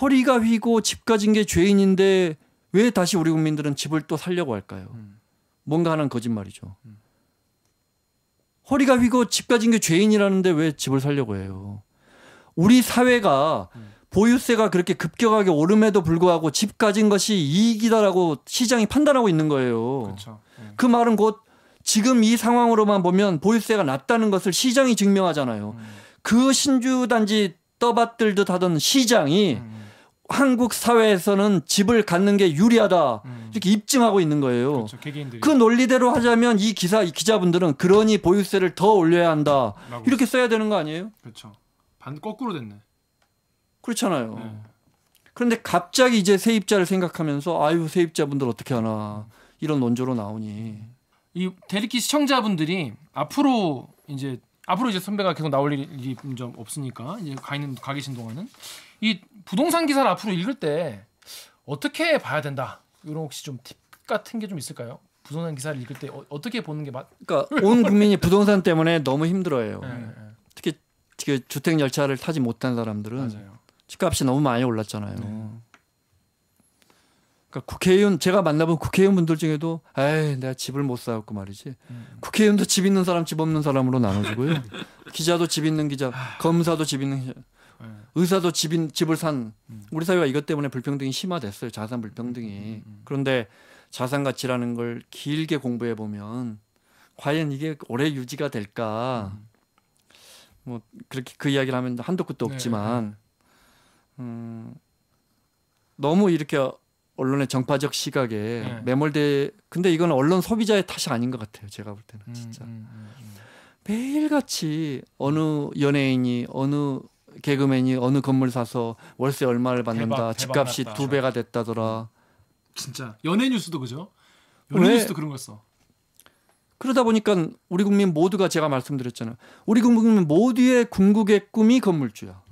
허리가 휘고 집 가진 게 죄인인데 왜 다시 우리 국민들은 집을 또 살려고 할까요? 뭔가 하는 거짓말이죠. 허리가 휘고 집 가진 게 죄인이라는데 왜 집을 살려고 해요? 우리 사회가 보유세가 그렇게 급격하게 오름에도 불구하고 집 가진 것이 이익이다라고 시장이 판단하고 있는 거예요. 그렇죠. 그 말은 곧 지금 이 상황으로만 보면 보유세가 낮다는 것을 시장이 증명하잖아요. 그 신주단지 떠받들듯 하던 시장이 한국 사회에서는 집을 갖는 게 유리하다 이렇게 입증하고 있는 거예요. 그렇죠. 개개인들이. 그 논리대로 하자면 이 기자분들은 그러니 보유세를 더 올려야 한다 이렇게 써야 되는 거 아니에요? 그렇죠. 반 거꾸로 됐네. 그렇잖아요. 네. 그런데 갑자기 이제 세입자를 생각하면서 아유 세입자분들 어떻게 하나 이런 논조로 나오니 이 대리기 시청자분들이 앞으로 이제 선배가 계속 나올 일이 좀 없으니까 이제 가 계신 동안은 이 부동산 기사를 앞으로 읽을 때 어떻게 봐야 된다. 이런 혹시 좀 팁 같은 게 좀 있을까요? 부동산 기사를 읽을 때 어떻게 보는 게 그러니까 온 국민이 부동산 때문에 너무 힘들어해요. 네. 특히 그 주택 열차를 타지 못한 사람들은 맞아요. 집값이 너무 많이 올랐잖아요. 그러니까 국회의원 제가 만나본 국회의원분들 중에도 에이 내가 집을 못 사갖고 말이지. 국회의원도 집 있는 사람 집 없는 사람으로 나눠지고요. 기자도 집 있는 기자, 검사도 집 있는 기자, 의사도 집을 산 우리 사회가 이것 때문에 불평등이 심화됐어요. 자산 불평등이. 그런데 자산 가치라는 걸 길게 공부해 보면 과연 이게 오래 유지가 될까? 뭐 그렇게 그 이야기를 하면 한도 끝도 없지만 너무 이렇게 언론의 정파적 시각에 매몰돼. 근데 이건 언론 소비자의 탓이 아닌 것 같아요. 제가 볼 때는 진짜 매일같이 어느 연예인이 어느 개그맨이 어느 건물 사서 월세 얼마를 받는다. 대박 집값이 났다. 2배가 됐다더라. 진짜 연예 뉴스도 그죠? 연예 왜? 뉴스도 그런 거 써. 그러다 보니까 우리 국민 모두가 제가 말씀드렸잖아요. 우리 국민 모두의 궁극의 꿈이 건물주야.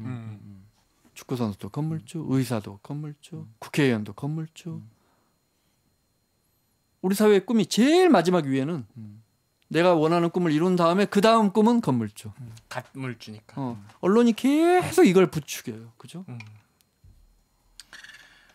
축구 선수도 건물주, 의사도 건물주, 국회의원도 건물주. 우리 사회의 꿈이 제일 마지막 위에는 내가 원하는 꿈을 이룬 다음에 그 다음 꿈은 건물주. 갓물주니까. 언론이 계속 이걸 부추겨요. 그죠?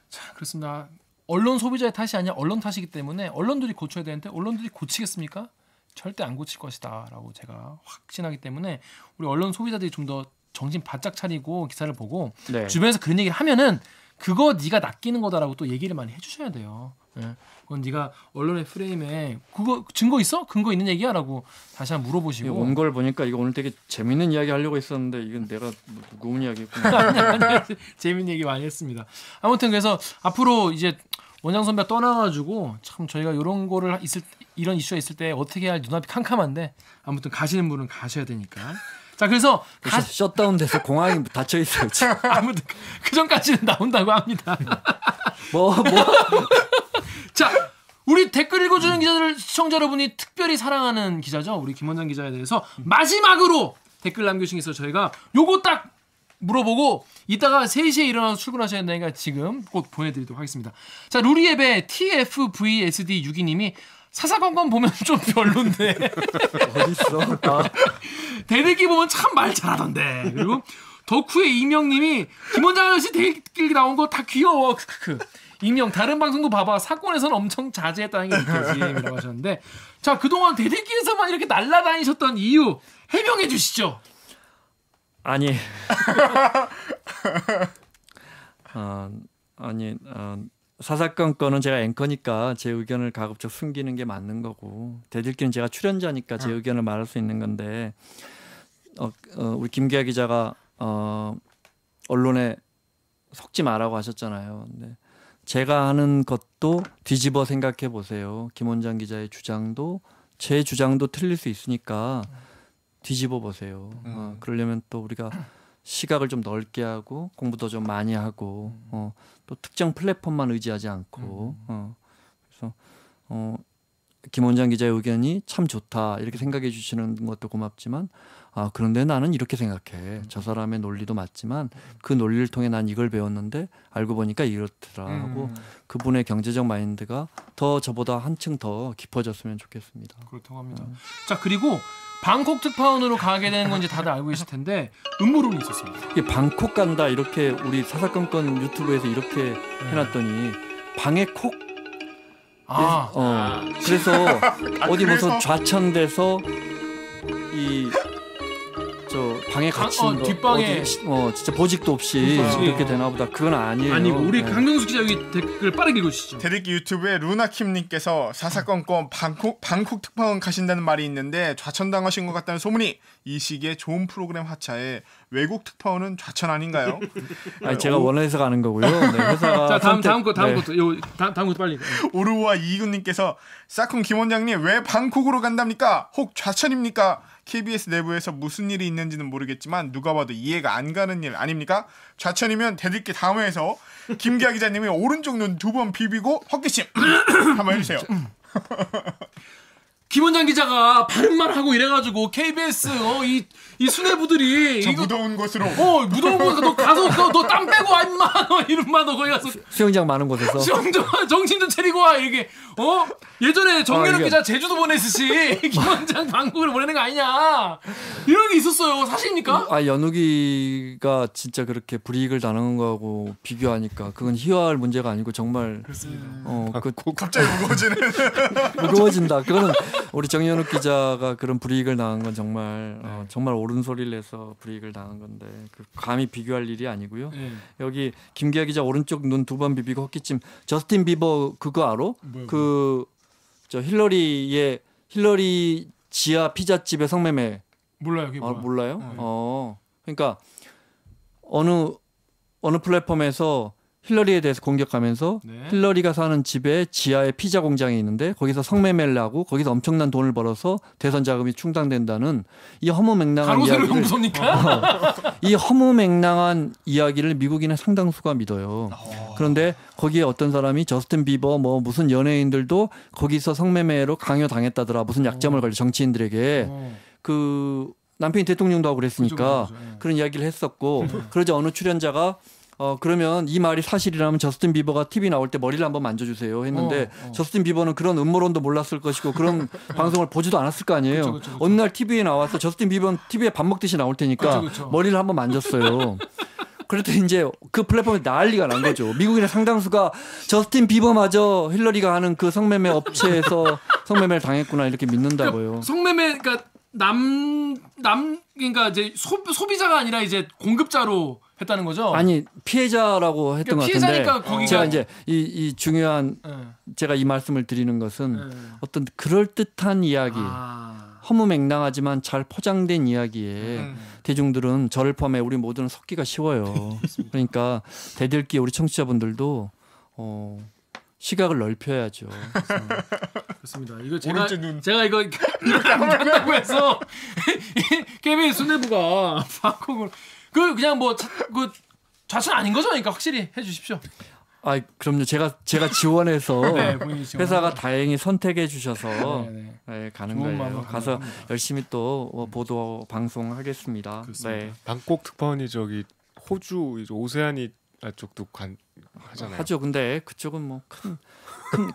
자, 그렇습니다. 언론 소비자의 탓이 아니라 언론 탓이기 때문에 언론들이 고쳐야 되는데 언론들이 고치겠습니까? 절대 안 고칠 것이다라고 제가 확신하기 때문에 우리 언론 소비자들이 좀 더 정신 바짝 차리고 기사를 보고 네. 주변에서 그런 얘기를 하면은 그거 네가 낚이는 거다라고 또 얘기를 많이 해주셔야 돼요. 예. 그건 네가 언론의 프레임에 그거 증거 있어? 근거 있는 얘기야라고 다시 한번 물어보시고. 온 걸 보니까 이거 오늘 되게 재밌는 이야기 하려고 했었는데 이건 내가 무거운 이야기였구나. 아니, 재밌는 얘기 많이 했습니다. 아무튼 그래서 앞으로 이제 원장 선배가 떠나가지고 참 저희가 이런 거를 이런 이슈가 있을 때 어떻게 할 눈앞이 캄캄한데 아무튼 가시는 분은 가셔야 되니까. 자 그래서 셧다운돼서 공항이 닫혀 있어요. 지금. 아무튼 그 전까지는 나온다고 합니다. 자 우리 댓글 읽어주는 기자들 시청자 여러분이 특별히 사랑하는 기자죠. 우리 김원장 기자에 대해서 마지막으로 댓글 남겨주신 게 있어서 저희가 요거 딱 물어보고 이따가 3시에 일어나서 출근하셔야 되니까 지금 곧 보내드리도록 하겠습니다. 자 루리앱의 TFVSD62님이 사사건건 보면 좀 별론데 어딨어? 대들기 보면 참 말 잘하던데. 그리고 덕후의 이명님이 김원장 아저씨 대들기 나온 거 다 귀여워. 이명 다른 방송도 봐봐. 사건에서는 엄청 자제했다는 게 느껴지라고 하셨는데 자 그동안 대들기에서만 이렇게 날라다니셨던 이유 해명해 주시죠. 아니 사사건건은 제가 앵커니까 제 의견을 가급적 숨기는 게 맞는 거고 대들기는 제가 출연자니까 제 의견을 말할 수 있는 건데 우리 김기아 기자가 언론에 속지 마라고 하셨잖아요. 근데 제가 하는 것도 뒤집어 생각해 보세요. 김 원장 기자의 주장도 제 주장도 틀릴 수 있으니까 뒤집어 보세요. 그러려면 또 우리가 시각을 좀 넓게 하고 공부도 좀 많이 하고 또 특정 플랫폼만 의지하지 않고 그래서 김 원장 기자의 의견이 참 좋다 이렇게 생각해 주시는 것도 고맙지만 그런데 나는 이렇게 생각해. 저 사람의 논리도 맞지만 그 논리를 통해 난 이걸 배웠는데 알고 보니까 이렇더라 하고 그분의 경제적 마인드가 더 저보다 한층 더 깊어졌으면 좋겠습니다. 그렇다고 합니다. 자 그리고 방콕 특파원으로 가게 되는 건 이제 다들 알고 계실 텐데 음모론이 있었습니다. 이게 방콕 간다 이렇게 우리 사사건건 유튜브에서 이렇게 해놨더니 방에 콕 아, 그래서 어디 그래서? 무슨 좌천돼서 이 저 방에 갇힌 거 뒷방에. 어디, 진짜 보직도 없이 그렇지. 이렇게 되나 보다. 그건 아니에요. 아니고 우리 네. 강병수 기자 여기 댓글 빠르게 읽어주시죠. 대리기 유튜브에 루나킴님께서 사사건건 방콕 특파원 가신다는 말이 있는데 좌천당하신 것 같다는 소문이. 이 시기에 좋은 프로그램 하차에 외국 특파원은 좌천 아닌가요? 아니, 제가 원해서 가는 거고요. 네, 회사가 자 다음 네. 것도 다음 것도 빨리. 오르와 이군님께서 싹훈 김 원장님 왜 방콕으로 간답니까? 혹 좌천입니까? KBS 내부에서 무슨 일이 있는지는 모르겠지만 누가 봐도 이해가 안 가는 일 아닙니까? 좌천이면 대들기 다음 회에서 김기아 기자님이 오른쪽 눈 2번 비비고 헛기침 한번 해주세요. 김원장 기자가 바른 말 하고 이래가지고 KBS 이 수뇌부들이 저 이거 무더운 곳으로 무더운 곳에 너 가서 너 땀 빼고 와 임마 너 이름만 너 거기 가서 수영장 많은 곳에서 정신 좀 차리고 와 이렇게 예전에 정연욱 이게- 기자 제주도 보내듯이 김원장 방콕으로 보내는 거 아니냐 이런 게 있었어요. 사실입니까? 연욱이가 진짜 그렇게 불이익을 당한 거하고 비교하니까 그건 희화할 문제가 아니고 정말 그렇습니다. 갑자기 무거워지는. 무거워진다. 그거는 우리 정연욱 기자가 그런 불이익을 당한 건 정말 정말 옳은 소리를 내서 불이익을 당한 건데 그 감히 비교할 일이 아니고요. 네. 여기 김기아 기자 오른쪽 눈 2번 비비고 헛기침. 저스틴 비버 그거 알아? 그 저 힐러리 지하 피자집의 성매매 몰라요, 그게 뭐야? 몰라요? 그러니까 어느 플랫폼에서 힐러리에 대해서 공격하면서 네. 힐러리가 사는 집에 지하에 피자 공장이 있는데 거기서 성매매를 하고 거기서 엄청난 돈을 벌어서 대선 자금이 충당된다는 이 허무맹랑한 가로세로 이야기를 무섭니까? 이 허무맹랑한 이야기를 미국인의 상당수가 믿어요. 그런데 거기에 어떤 사람이 저스틴 비버 뭐 무슨 연예인들도 거기서 성매매로 강요당했다더라. 무슨 약점을 걸려 정치인들에게 그 남편이 대통령도 하고 그랬으니까 그죠. 그런 이야기를 했었고 그러자 어느 출연자가 그러면 이 말이 사실이라면 저스틴 비버가 TV 나올 때 머리를 한번 만져주세요 했는데 저스틴 비버는 그런 음모론도 몰랐을 것이고 그런 방송을 보지도 않았을 거 아니에요. 그쵸. 어느 날 TV에 나와서 저스틴 비버는 TV에 밥 먹듯이 나올 테니까 그쵸. 머리를 한번 만졌어요. 그랬더니 이제 그 플랫폼에 난리가 난 거죠. 미국인의 상당수가 저스틴 비버마저 힐러리가 하는 그 성매매 업체에서 성매매를 당했구나 이렇게 믿는다고요. 성매매 그러니까 그러니까 이제 소비자가 아니라 이제 공급자로 했다는 거죠. 아니 피해자라고 했던 그러니까 것 같은데 피해자니까 거기가 제가 이제 이 중요한 네. 제가 이 말씀을 드리는 것은 네. 어떤 그럴듯한 이야기 허무맹랑하지만 잘 포장된 이야기에 대중들은 저를 포함해 우리 모두는 속기가 쉬워요. 그러니까 대들기 우리 청취자분들도 시각을 넓혀야죠. 그렇습니다. 이거 오른쪽 눈. 제가 이거 이렇게 한다고 해서 KBS 수뇌부가 방콕을 그냥 그 좌천 아닌 거죠? 그러니까 확실히 해주십시오. 아, 그럼요. 제가 지원해서 네, 본인이 지원해서. 회사가 다행히 선택해 주셔서 네. 네, 가는 좋은 거예요. 마음으로 가서 가는 겁니다. 열심히 또 보도 방송하겠습니다. 그렇습니다. 네. 방콕 특파원이 저기 호주 이제 오세아니 쪽도 하잖아요. 하죠. 근데 그쪽은 뭐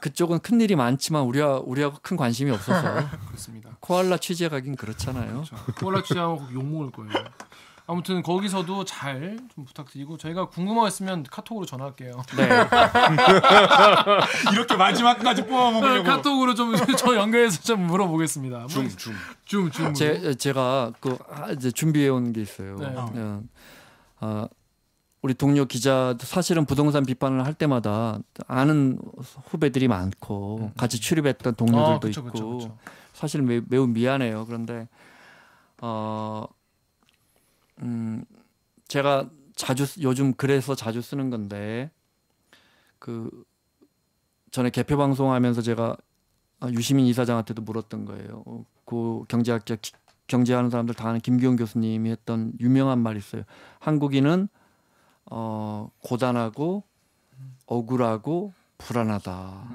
그쪽은 큰 일이 많지만 우리하고 큰 관심이 없어서 그렇습니다. 코알라 취재 가긴 그렇잖아요. 코알라 취재하고 욕 먹을 거예요. 아무튼 거기서도 잘 좀 부탁드리고 저희가 궁금한 거 있으면 카톡으로 전화할게요. 네. 이렇게 마지막까지 뽑아먹으려고. 카톡으로 좀 저 연결해서 좀 물어보겠습니다. 줌. 제가 이제 준비해 온 게 있어요. 네. 우리 동료 기자도 사실은 부동산 비판을 할 때마다 아는 후배들이 많고 같이 출입했던 동료들도 그쵸, 있고 그쵸. 사실 매우 미안해요. 그런데 제가 요즘 글에서 자주 쓰는 건데 그 전에 개표 방송하면서 제가 유시민 이사장한테도 물었던 거예요. 그 경제학자 경제하는 사람들 다 아는 김기용 교수님이 했던 유명한 말이 있어요. 한국인은 고단하고 억울하고 불안하다.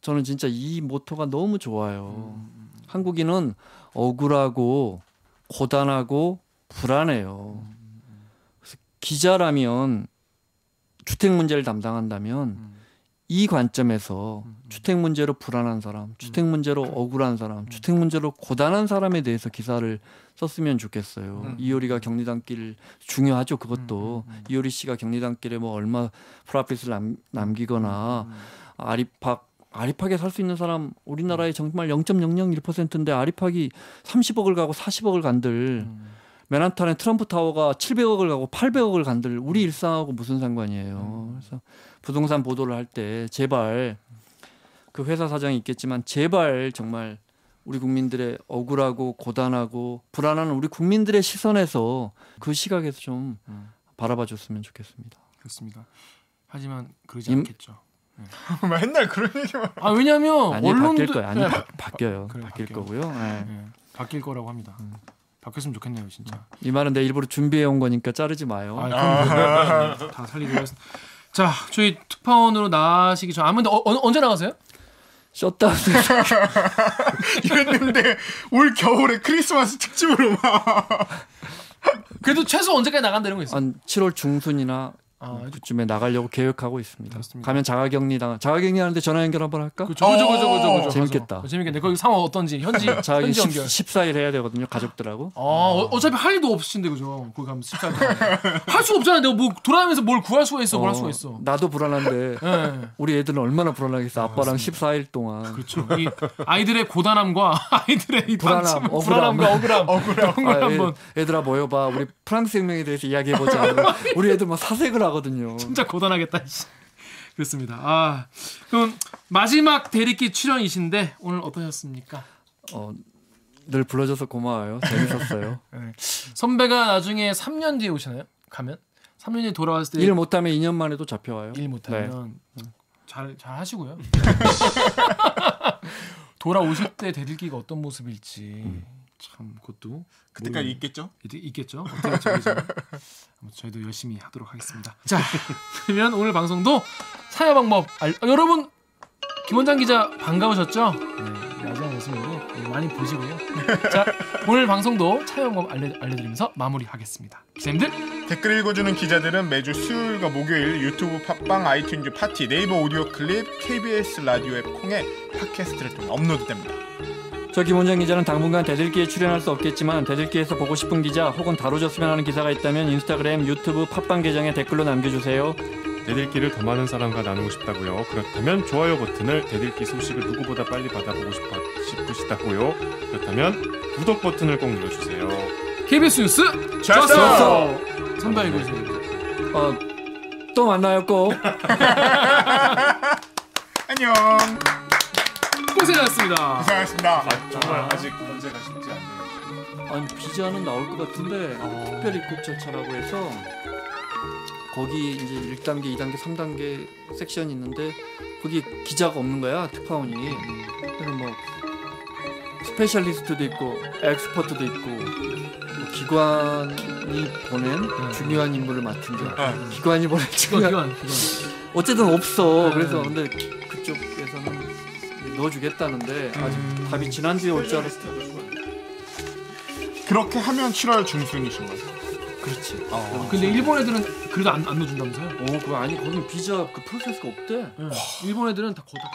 저는 진짜 이 모토가 너무 좋아요. 한국인은 억울하고 고단하고 불안해요. 그래서 기자라면 주택 문제를 담당한다면 이 관점에서 주택 문제로 불안한 사람, 주택 문제로 억울한 사람, 주택 문제로 고단한 사람에 대해서 기사를 썼으면 좋겠어요. 이효리가 경리단길 중요하죠. 그것도 이효리 씨가 경리단길에 뭐 얼마 프라핏을 남기거나 아리팍에 살 수 있는 사람 우리나라에 정말 0.001%인데 아리팍이 30억을 가고 40억을 간들 맨하탄의 트럼프 타워가 700억을 가고 800억을 간들 우리 일상하고 무슨 상관이에요. 그래서 부동산 보도를 할 때 제발 그 회사 사정이 있겠지만 제발 정말 우리 국민들의 억울하고 고단하고 불안한 우리 국민들의 시선에서 그 시각에서 좀 바라봐 줬으면 좋겠습니다. 그렇습니다. 하지만 그러지 않겠죠. 맨날 그런 얘기만. 왜냐하면 아니 언론들 바뀔 거예요. 아니 바뀌어요. 그래, 바뀔 바뀌어요. 거고요. 네. 네, 바뀔 거라고 합니다. 바뀌었으면 좋겠네요, 진짜. 이 말은 내 일부러 준비해 온 거니까 자르지 마요. 다 살리기로 했습니다. 자, 저희 특파원으로 나가시기 전 아무데 언제 나가세요? 셧다운 이랬는데 올 겨울에 크리스마스 특집으로 막. 그래도 최소 언제까지 나간다는 거 있어요? 한 7월 중순이나 그쯤에 나가려고 계획하고 있습니다. 그렇습니다. 가면 자가격리 하는데 전화 연결 한번 할까? 그죠. 재밌겠다. 재밌겠네. 거기 상황 어떤지 현지 자기 현지 연결. 14일 해야 되거든요. 가족들하고. 어차피 할 일도 없으신데 그죠? 거기 가면 14일 할 수 없잖아요. 내가 뭐 돌아다니면서 뭘 구할 수가 있어, 뭘 할 수가 있어. 나도 불안한데 네. 우리 애들은 얼마나 불안하겠어. 아빠랑 14일 동안. 그렇죠. 이 아이들의 고단함과 아이들의 이 불안함, 불안함과 억울함. 애들아 모여봐. 우리 프랑스 혁명에 대해서 이야기해보자. 우리 애들 막 사색을 하거든요. 진짜 고단하겠다. 그렇습니다. 그럼 마지막 대리기 출연이신데 오늘 어떠셨습니까? 늘 불러줘서 고마워요. 재밌었어요. 네. 선배가 나중에 3년 뒤에 오시나요? 가면 3년 뒤에 돌아왔을 때 일 못하면 2년 만에도 잡혀와요. 일 못하면 잘 하시고요. 돌아오실 때 대들기가 어떤 모습일지 참 그것도 그때까지 있겠죠? 있겠죠. 저희도 열심히 하도록 하겠습니다. 자, 그러면 오늘 방송도 참여 방법 여러분 김원장 기자 반가우셨죠? 네, 마지막 모습인데 많이 보시고요. 자, 오늘 방송도 참여 방법 알려드리면서 마무리하겠습니다. 기자님들 댓글 읽어주는 기자들은 매주 수요일과 목요일 유튜브 팟빵 아이튠즈 파티 네이버 오디오 클립 KBS 라디오 앱 콩에 팟캐스트를 통해 업로드됩니다. 저 김원장 기자는 당분간 대들기에 출연할 수 없겠지만 대들기에서 보고 싶은 기자 혹은 다뤄줬으면 하는 기사가 있다면 인스타그램, 유튜브, 팟빵 계정에 댓글로 남겨주세요. 대들기를 더 많은 사람과 나누고 싶다고요. 그렇다면 좋아요 버튼을 대들기 소식을 누구보다 빨리 받아보고 싶으시다고요. 그렇다면 구독 버튼을 꼭 눌러주세요. KBS 뉴스 좋았어. 선배 읽어주세요. 또 만나요 꼭. 안녕. 고생하셨습니다. 고생하셨습니다. 정말 아직 문제가 쉽지 않네요. 아니 비자는 나올 것 같은데 특별 입국 절차라고 해서 거기 이제 1단계, 2단계, 3단계 섹션이 있는데 거기 기자가 없는 거야 특파원이. 그래서 뭐 스페셜리스트도 있고 엑스퍼트도 있고 뭐 기관이 보낸 중요한 임무를 맡은 자. 기관이 보낸 기관. 어쨌든 없어. 그래서 근데 그쪽에서는 넣어주겠다는데 아직 답이 지난주에 올 줄 알았을 때. 그렇게 하면 7월 중순이신 거죠? 그렇지. 근데 일본 애들은 그래도 안 넣어준다면서요? 그거 아니 거기 비자 그 프로세스가 없대. 일본 애들은 다 거다.